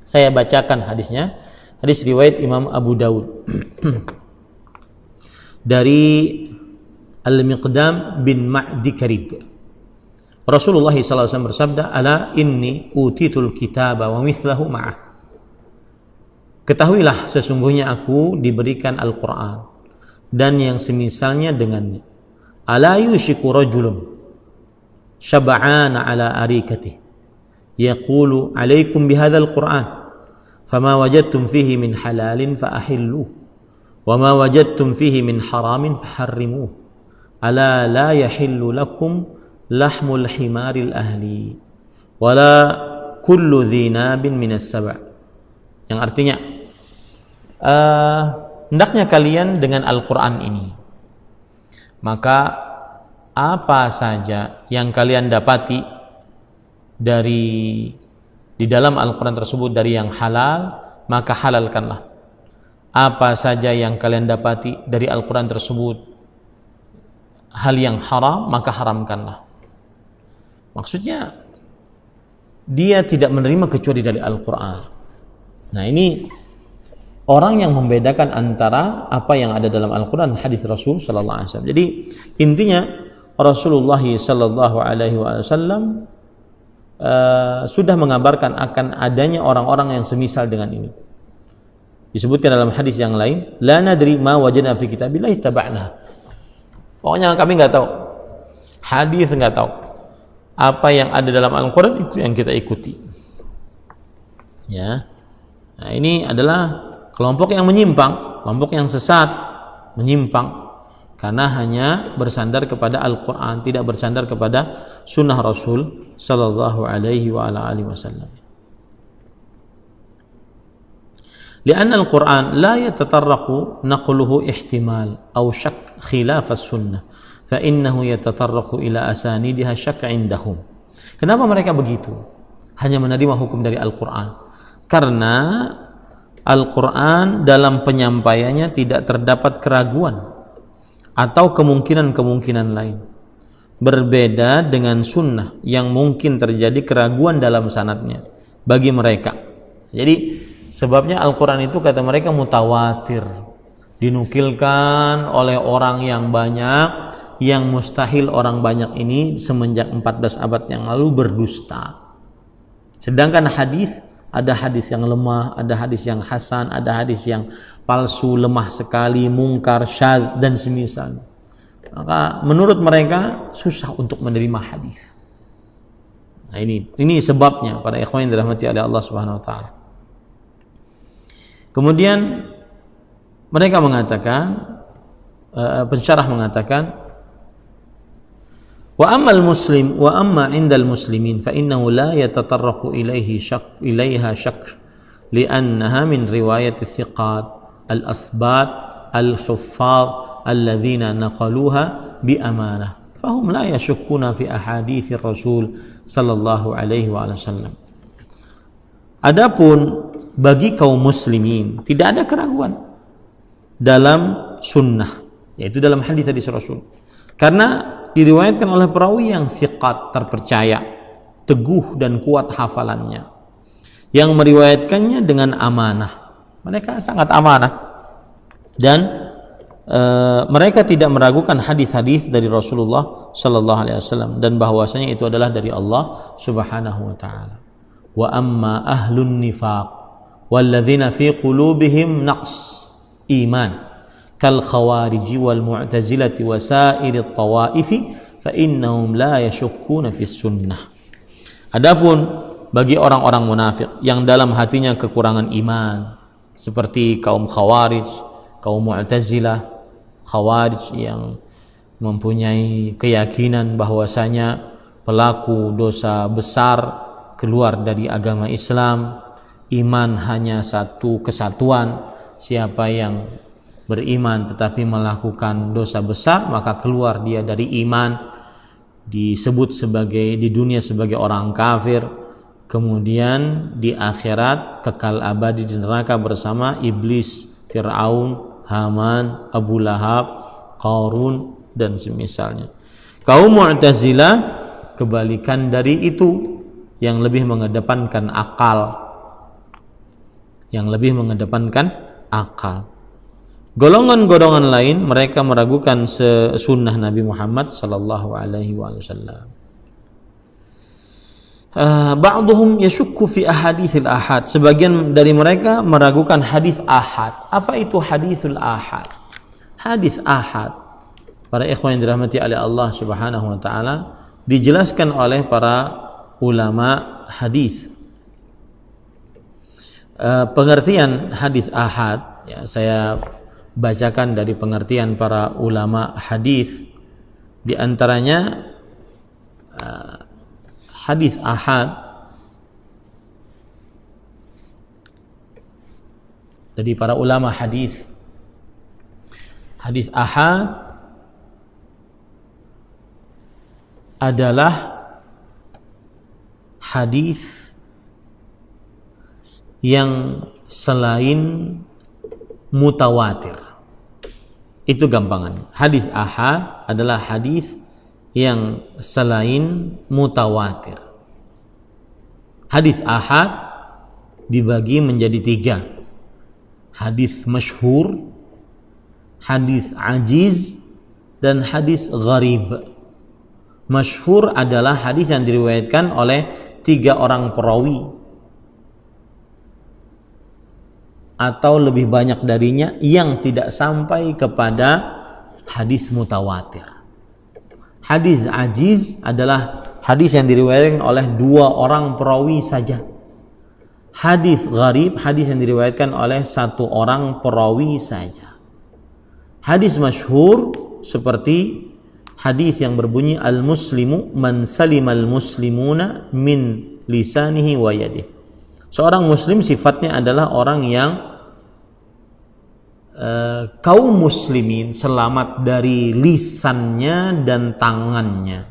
Saya bacakan hadisnya. Hadis riwayat Imam Abu Daud dari Al-Miqdam bin Ma'di Karib. Rasulullah SAW bersabda, ala inni utitul kitaba wa mithlahu ma'ah. Ketahuilah sesungguhnya aku diberikan Al-Quran dan yang semisalnya dengannya. Ala yushiku rajulun syab'ana ala arikatih yaqulu alaikum bihadzal Qur'an fama wajadtum fihi min halalin fa ahilluh wa ma wajadtum fihi min haramin fa harrimuh ala la yahillu lakum lahmul himaril ahli wala kullu dhinabin minas sab'. Yang artinya hendaknya kalian dengan Al-Quran ini, maka apa saja yang kalian dapati di dalam Al-Quran tersebut dari yang halal, maka halalkanlah. Apa saja yang kalian dapati dari Al-Quran tersebut hal yang haram, maka haramkanlah. Maksudnya dia tidak menerima kecuali dari Al-Quran. Nah, ini orang yang membedakan antara apa yang ada dalam Al-Quran dan hadis Rasul sallallahu alaihi wasallam. Jadi intinya Rasulullah sallallahu alaihi wasallam sudah mengabarkan akan adanya orang-orang yang semisal dengan ini. Disebutkan dalam hadis yang lain, la nadri ma wajadna fi kitabillah taba'na. Pokoknya kami enggak tahu. Hadis enggak tahu. Apa yang ada dalam Al-Quran itu yang kita ikuti. Ya. Nah, ini adalah kelompok yang menyimpang, kelompok yang sesat, menyimpang. karena hanya bersandar kepada Al-Quran, tidak bersandar kepada sunnah Rasul sallallahu alaihi wa ala alihi wasallam. Lianna Al-Quran la yatatarraqu naqluhu ihtimal aw shak khilaf as-sunnah fa innahu yatatarraqu ila asanidiha shak indahum. Kenapa mereka begitu? Hanya menerima hukum dari Al-Quran. Karena Al-Quran dalam penyampaiannya tidak terdapat keraguan atau kemungkinan-kemungkinan lain. Berbeda dengan sunnah yang mungkin terjadi keraguan dalam sanadnya bagi mereka. Jadi sebabnya Al-Quran itu kata mereka mutawatir, dinukilkan oleh orang yang banyak, yang mustahil orang banyak ini semenjak 14 abad yang lalu berdusta. Sedangkan hadis, ada hadis yang lemah, ada hadis yang hasan, ada hadis yang palsu, lemah sekali, mungkar, syadz dan semisal. Maka menurut mereka susah untuk menerima hadis. Nah, ini sebabnya para ikhwan yang dirahmati oleh Allah Subhanahu wa taala. Kemudian mereka mengatakan, pensyarah mengatakan, wa ammal muslim wa amma indal muslimin fa innahu la yatatarraqu ilaiha shak li'annaha min riwayat thiqat al-athbat al-huffaz alladhina naqaluha bi amanah fahum la yashukkuna fi ahadithir rasul sallallahu alaihi wa sallam. Adapun bagi kaum muslimin tidak ada keraguan dalam sunnah, yaitu dalam hadis-hadis Rasul, karena diriwayatkan oleh perawi yang thiqat, terpercaya, teguh dan kuat hafalannya, yang meriwayatkannya dengan amanah. Mereka sangat amanah dan mereka tidak meragukan hadis-hadis dari Rasulullah sallallahu alaihi wasallam dan bahwasanya itu adalah dari Allah Subhanahu wa taala. Wa amma ahlun nifaq walladzina fi qulubihim naqs iman kal khawarij wal mu'tazilati wa sa'iri at-tawaif fa innahum la yashukkuna fi sunnah. Adapun bagi orang-orang munafik yang dalam hatinya kekurangan iman seperti kaum khawarij, kaum mu'tazilah, khawarij yang mempunyai keyakinan bahwasanya pelaku dosa besar keluar dari agama Islam, iman hanya satu kesatuan, siapa yang beriman tetapi melakukan dosa besar maka keluar dia dari iman, disebut sebagai di dunia sebagai orang kafir, kemudian di akhirat kekal abadi di neraka bersama iblis, Fir'aun, Haman, Abu Lahab, Qarun dan semisalnya. Kaum Mu'tazilah kebalikan dari itu, yang lebih mengedepankan akal, Golongan-golongan lain mereka meragukan sunnah Nabi Muhammad sallallahu alaihi wasallam. Ba'dhum yashukku fi ahaditsil ahad. Sebagian dari mereka meragukan hadis ahad. Apa itu hadisul ahad? Hadis ahad, para ikhwan yang dirahmati oleh Allah Subhanahu wa taala, dijelaskan oleh para ulama hadis. Pengertian hadis ahad, ya, saya bacakan dari pengertian para ulama hadis. Di antaranya hadis ahad dari para ulama hadis. Hadis ahad adalah hadis yang selain mutawatir. Itu gampangan. Hadis ahad adalah hadis yang selain mutawatir. Hadis ahad dibagi menjadi 3. Hadis masyhur, hadis ajiz, dan hadis gharib. Masyhur adalah hadis yang diriwayatkan oleh 3 orang perawi atau lebih banyak darinya yang tidak sampai kepada hadis mutawatir. Hadis ajiz adalah hadis yang diriwayatkan oleh 2 orang perawi saja. Hadis gharib, hadis yang diriwayatkan oleh 1 orang perawi saja. Hadis masyhur seperti hadis yang berbunyi al-muslimu man salimal muslimuna min lisanihi wa yadihi. Seorang muslim sifatnya adalah orang yang kaum muslimin selamat dari lisannya dan tangannya.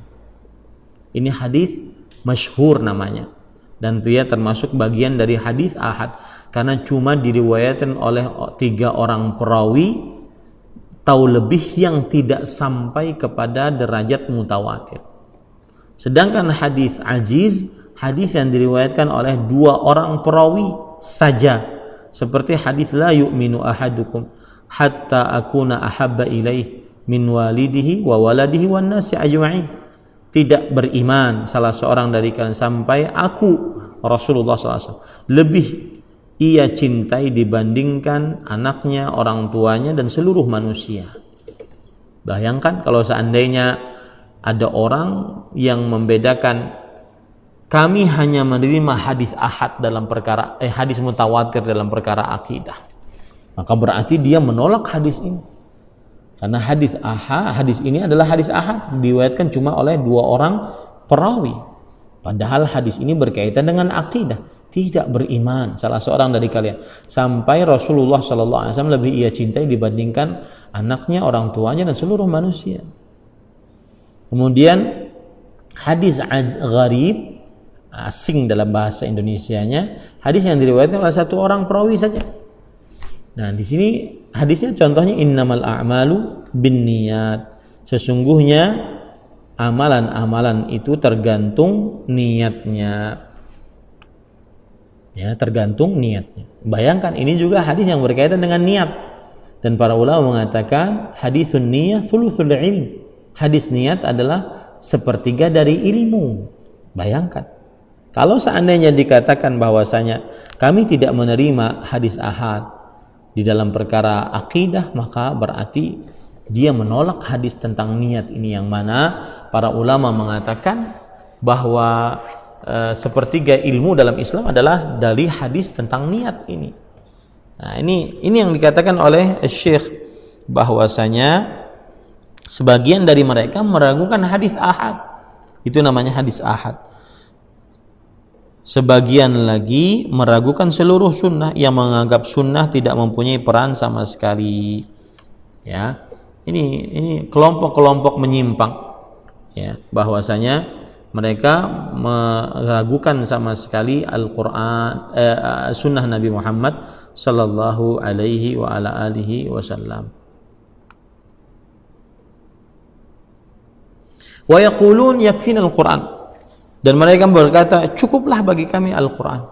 Ini hadis masyhur namanya, dan dia termasuk bagian dari hadis ahad karena cuma diriwayatkan oleh 3 orang perawi tahu lebih yang tidak sampai kepada derajat mutawatir. Sedangkan hadis ajiz, hadis yang diriwayatkan oleh 2 orang perawi saja, seperti hadis la yu'minu ahadukum hatta akuna ahabba ilaih min walidihi wa waladihi wan nasi ajma'in. Tidak beriman salah seorang dari kalian sampai aku Rasulullah SAW lebih ia cintai dibandingkan anaknya, orang tuanya, dan seluruh manusia. Bayangkan kalau seandainya ada orang yang membedakan, kami hanya menerima hadis ahad dalam perkara hadis mutawatir dalam perkara akidah, maka berarti dia menolak hadis ini. Karena hadis ini adalah hadis ahad, diriwayatkan cuma oleh 2 orang perawi. Padahal hadis ini berkaitan dengan akidah. Tidak beriman salah seorang dari kalian sampai Rasulullah SAW lebih ia cintai dibandingkan anaknya, orang tuanya, dan seluruh manusia. Kemudian hadis gharib, asing dalam bahasa Indonesianya, hadis yang diriwayatkan oleh 1 orang perawi saja. Nah, di sini hadisnya contohnya innamal a'malu binniyat. Sesungguhnya amalan-amalan itu tergantung niatnya. Ya, tergantung niatnya. Bayangkan ini juga hadis yang berkaitan dengan niat. Dan para ulama mengatakan hadisun niyah thuluthul ilm. Hadis niat adalah 1/3 dari ilmu. Bayangkan. Kalau seandainya dikatakan bahwasanya kami tidak menerima hadis ahad di dalam perkara akidah, maka berarti dia menolak hadis tentang niat ini, yang mana para ulama mengatakan bahwa 1/3 ilmu dalam Islam adalah dari hadis tentang niat ini. Nah, ini yang dikatakan oleh Syekh bahwasanya sebagian dari mereka meragukan hadis ahad. Itu namanya hadis ahad. Sebagian lagi meragukan seluruh sunnah, yang menganggap sunnah tidak mempunyai peran sama sekali. Ya, ini kelompok-kelompok menyimpang. Ya, bahwasanya mereka meragukan sama sekali Al-Quran, sunnah Nabi Muhammad sallallahu alaihi wa ala alihi wasallam. Wa yaqulun yakfina al-Quran. Dan mereka berkata, cukuplah bagi kami Al-Quran.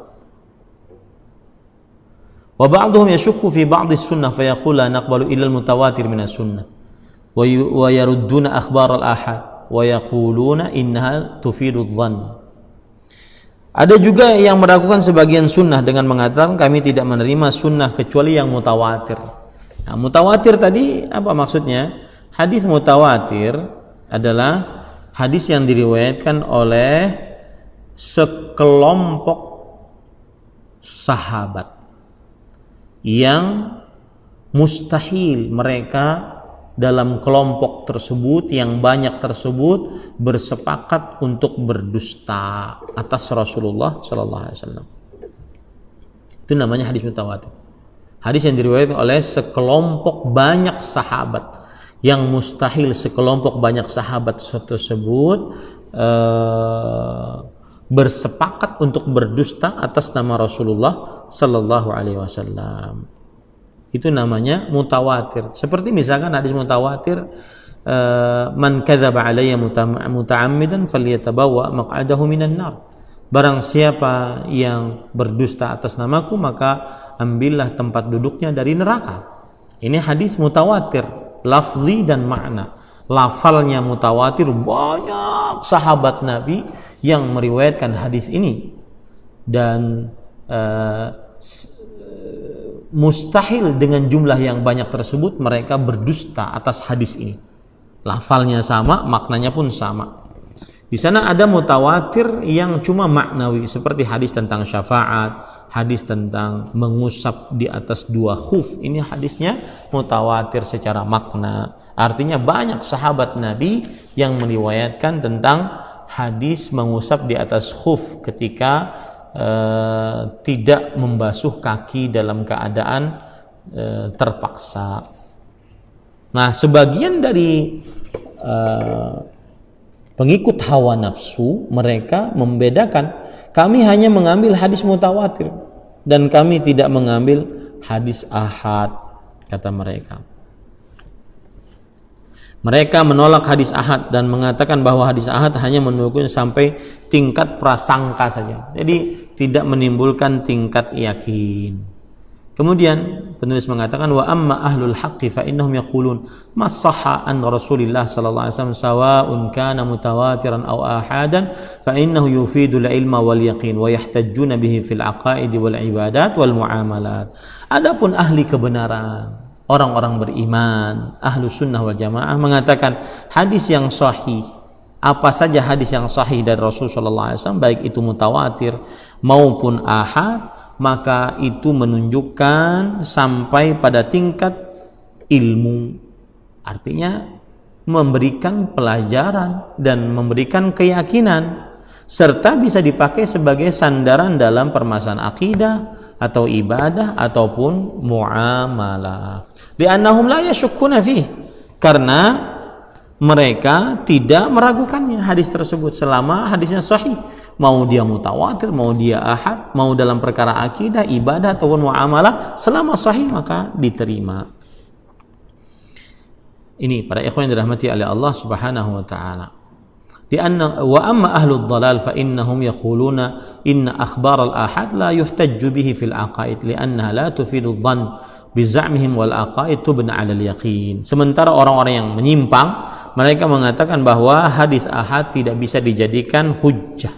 Wa ba'duhum yashukku fi ba'd as-sunnah fa yaqulu la naqbalu illa al-mutawatir min as-sunnah wa yarudduna akhbar al-ahad wa yaquluna innaha tufidu adh-dhann. Ada juga yang meragukan sebagian sunnah dengan mengatakan kami tidak menerima sunnah kecuali yang mutawatir. Nah, mutawatir tadi apa maksudnya? Hadis mutawatir adalah hadis yang diriwayatkan oleh sekelompok sahabat yang mustahil mereka dalam kelompok tersebut yang banyak tersebut bersepakat untuk berdusta atas Rasulullah sallallahu alaihi wasallam. Itu namanya hadis mutawatir. Hadis yang diriwayatkan oleh sekelompok banyak sahabat yang mustahil sekelompok banyak sahabat tersebut bersepakat untuk berdusta atas nama Rasulullah sallallahu alaihi wasallam. Itu namanya mutawatir. Seperti misalkan hadis mutawatir, man kadzaba alayya muta'ammidan falyatabawwa maq'adahu minan nar. Barang siapa yang berdusta atas namaku, maka ambillah tempat duduknya dari neraka. Ini hadis mutawatir, lafzi dan makna. Lafalnya mutawatir, banyak sahabat Nabi yang meriwayatkan hadis ini, dan mustahil dengan jumlah yang banyak tersebut mereka berdusta atas hadis ini. Lafalnya sama, maknanya pun sama. Di sana ada mutawatir yang cuma maknawi seperti hadis tentang syafaat, hadis tentang mengusap di atas 2 khuf. Ini hadisnya mutawatir secara makna. Artinya banyak sahabat Nabi yang meriwayatkan tentang hadis mengusap di atas khuf ketika tidak membasuh kaki dalam keadaan terpaksa. Nah, sebagian dari pengikut hawa nafsu mereka membedakan, kami hanya mengambil hadis mutawatir dan kami tidak mengambil hadis ahad, kata mereka. Mereka menolak hadis ahad dan mengatakan bahwa hadis ahad hanya menunjukkan sampai tingkat prasangka saja, jadi tidak menimbulkan tingkat yakin. Kemudian penulis mengatakan, wa amma ahlul haqqi fa innahum yaqulun ma sahha an Rasulillah sallallahu alaihi wasallam sawa'un kana mutawatiran aw ahadan fa innahu yufidu al-ilma wal yaqin wa yahtajjuna bihi fil aqaid wal ibadat wal muamalat. Adapun ahli kebenaran, orang-orang beriman, ahlus sunnah wal jamaah mengatakan hadis yang sahih, apa saja hadis yang sahih dari Rasul sallallahu alaihi wasallam, baik itu mutawatir maupun ahad, maka itu menunjukkan sampai pada tingkat ilmu, artinya memberikan pelajaran dan memberikan keyakinan, serta bisa dipakai sebagai sandaran dalam permasalahan akidah atau ibadah ataupun muamalah. Li'annahum la yashukkuna fih, karena mereka tidak meragukannya hadis tersebut selama hadisnya sahih, mau dia mutawatir, mau dia ahad, mau dalam perkara akidah, ibadah ataupun muamalah, selama sahih maka diterima. Ini para ikhwan yang dirahmati oleh Allah Subhanahu wa taala. Wa amma ahlud dhalal fa innahum yaquluna inna akhbar al-ahad la yuhtajju bihi fil aqaid li'annaha la tufidu dhann bizamihim wal aqaid tubna 'ala al-yaqin. Sementara orang-orang yang menyimpang, mereka mengatakan bahwa hadis ahad tidak bisa dijadikan hujjah.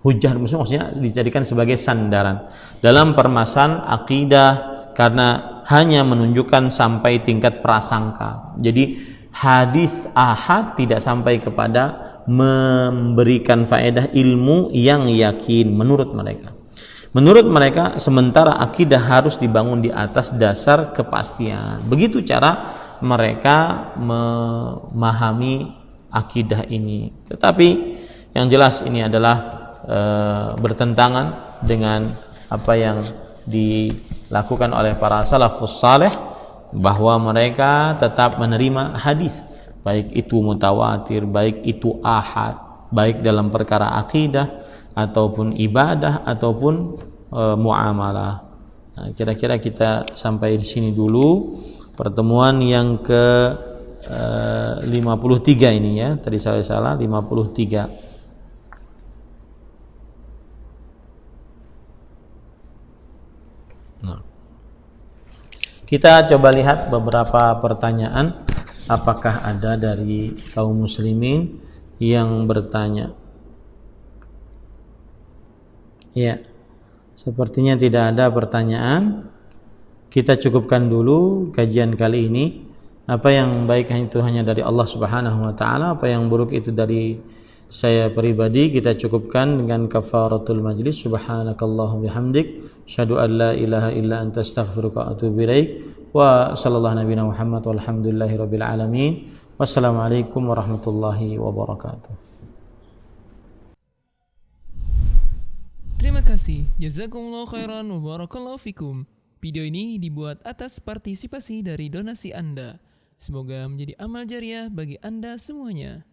Hujjah maksudnya dijadikan sebagai sandaran dalam permasalahan akidah karena hanya menunjukkan sampai tingkat prasangka. Jadi hadis ahad tidak sampai kepada memberikan faedah ilmu yang yakin menurut mereka. Menurut mereka, sementara akidah harus dibangun di atas dasar kepastian. Begitu cara mereka memahami akidah ini. Tetapi yang jelas ini adalah bertentangan dengan apa yang dilakukan oleh para salafus saleh, bahwa mereka tetap menerima hadis, baik itu mutawatir, baik itu ahad, baik dalam perkara akidah ataupun ibadah ataupun muamalah. Nah, kira-kira kita sampai di sini dulu pertemuan yang ke 53 ini ya. Tadi saya salah 53. Nah, kita coba lihat beberapa pertanyaan. Apakah ada dari kaum muslimin yang bertanya? Ya, sepertinya tidak ada pertanyaan. Kita cukupkan dulu kajian kali ini. Apa yang baik itu hanya dari Allah Subhanahu wa taala, apa yang buruk itu dari saya pribadi. Kita cukupkan dengan kafaratul majlis. Subhanakallahumma bihamdik, asyhadu an la ilaha illa anta astaghfiruka wa atubu ilaik. Wa sallallahu nabiyana Muhammad walhamdulillahi rabbil alamin. Wassalamualaikum warahmatullahi wabarakatuh. Terima kasih. Jazakumullah khairan wa barakallahu fikum. Video ini dibuat atas partisipasi dari donasi Anda. Semoga menjadi amal jariah bagi Anda semuanya.